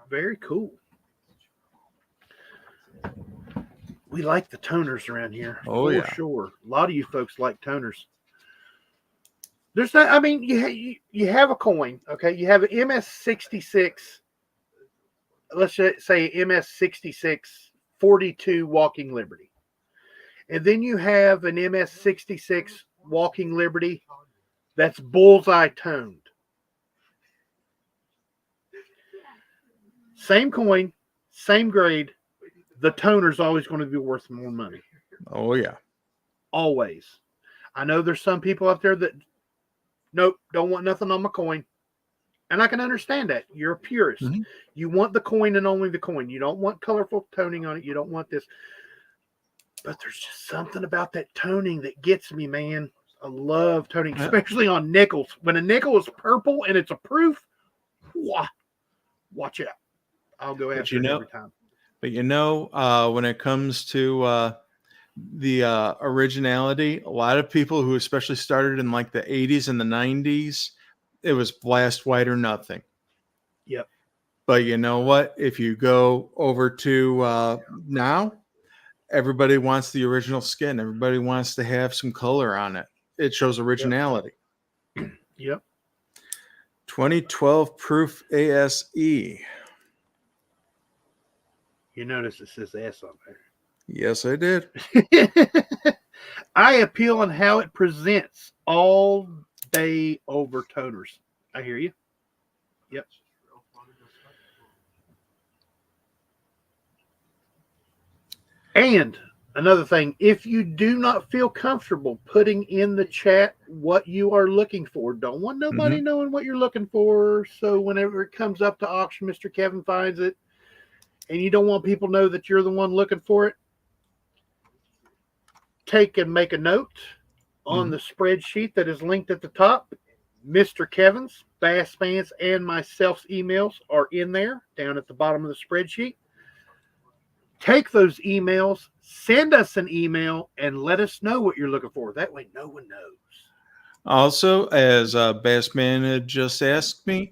Very cool. We like the toners around here. Oh, for yeah. sure. A lot of you folks like toners. There's not, I mean, you have a coin, okay? You have an MS66, let's say MS66 42 Walking Liberty. And then you have an MS66 Walking Liberty that's bullseye toned. Same coin, same grade. The toner's always going to be worth more money. Oh, yeah. Always. I know there's some people out there that, nope, don't want nothing on my coin. And I can understand that. You're a purist. Mm-hmm. You want the coin and only the coin. You don't want colorful toning on it. You don't want this. But there's just something about that toning that gets me, man. I love toning, especially on nickels. When a nickel is purple and it's a proof, watch out. I'll go after it every time. But when it comes to the originality, a lot of people who especially started in like the 80s and the 90s, it was blast white or nothing. Yep. But you know what? If you go over to now, everybody wants the original skin. Everybody wants to have some color on it. It shows originality. Yep. 2012 proof ASE. You notice it says S on there. Yes, I did. I appeal on how it presents all day over toners. I hear you. Yep. And another thing, if you do not feel comfortable putting in the chat what you are looking for, don't want nobody knowing what you're looking for. So whenever it comes up to auction, Mr. Kevin finds it, and you don't want people to know that you're the one looking for it, take and make a note on the spreadsheet that is linked at the top. Mr. Kevin's, Bass Fans, and myself's emails are in there down at the bottom of the spreadsheet. Take those emails, send us an email, and let us know what you're looking for. That way no one knows. Also, as Bassman had just asked me,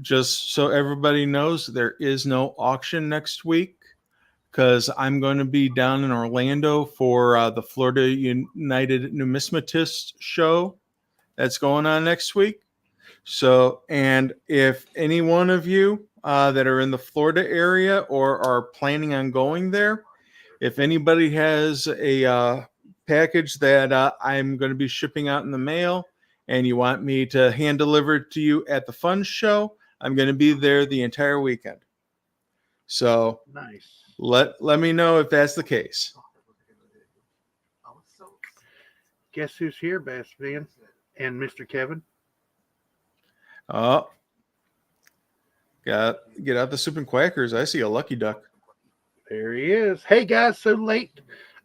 just so everybody knows, there is no auction next week because I'm going to be down in Orlando for the Florida United Numismatists show that's going on next week. So, and if any one of you that are in the Florida area or are planning on going there, if anybody has a package that I'm going to be shipping out in the mail and you want me to hand deliver it to you at the fun show, I'm going to be there the entire weekend. So nice. Let me know if that's the case. Guess who's here, Bass Van and Mr. Kevin? Oh, get out the soup and quackers. I see a lucky duck. There he is. Hey guys, so late,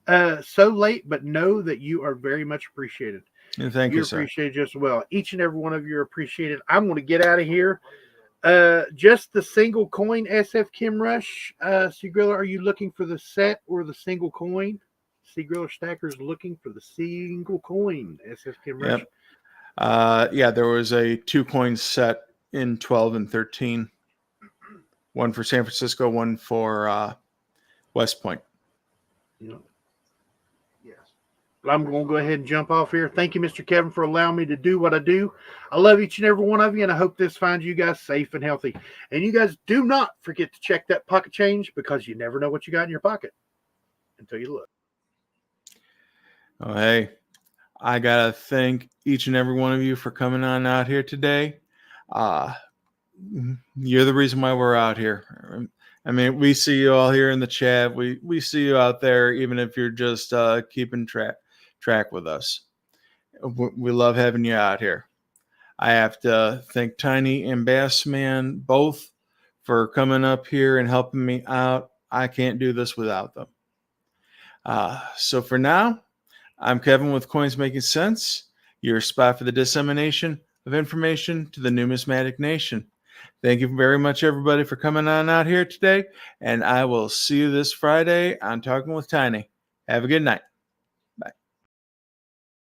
but know that you are very much appreciated. And thank you, sir. You're appreciated just as well. Each and every one of you are appreciated. I'm going to get out of here. Just the single coin SF Kim Rush. Sea Griller, are you looking for the set or the single coin? Sea Griller Stacker's looking for the single coin SF Kim Rush. Yep. Yeah, there was a 2-coin set in 12 and 13. One for San Francisco, one for West Point. You know. Yes. But I'm going to go ahead and jump off here. Thank you, Mr. Kevin, for allowing me to do what I do. I love each and every one of you, and I hope this finds you guys safe and healthy. And you guys do not forget to check that pocket change, because you never know what you got in your pocket until you look. Oh, hey, I got to thank each and every one of you for coming on out here today. You're the reason why we're out here. I mean, we see you all here in the chat. We see you out there, even if you're just keeping track with us. We love having you out here. I have to thank Tiny and Bassman both for coming up here and helping me out. I can't do this without them. So for now, I'm Kevin with Coins Making Sense, your spot for the dissemination of information to the numismatic nation. Thank you very much, everybody, for coming on out here today, and I will see you this Friday on Talking with Tiny. Have a good night.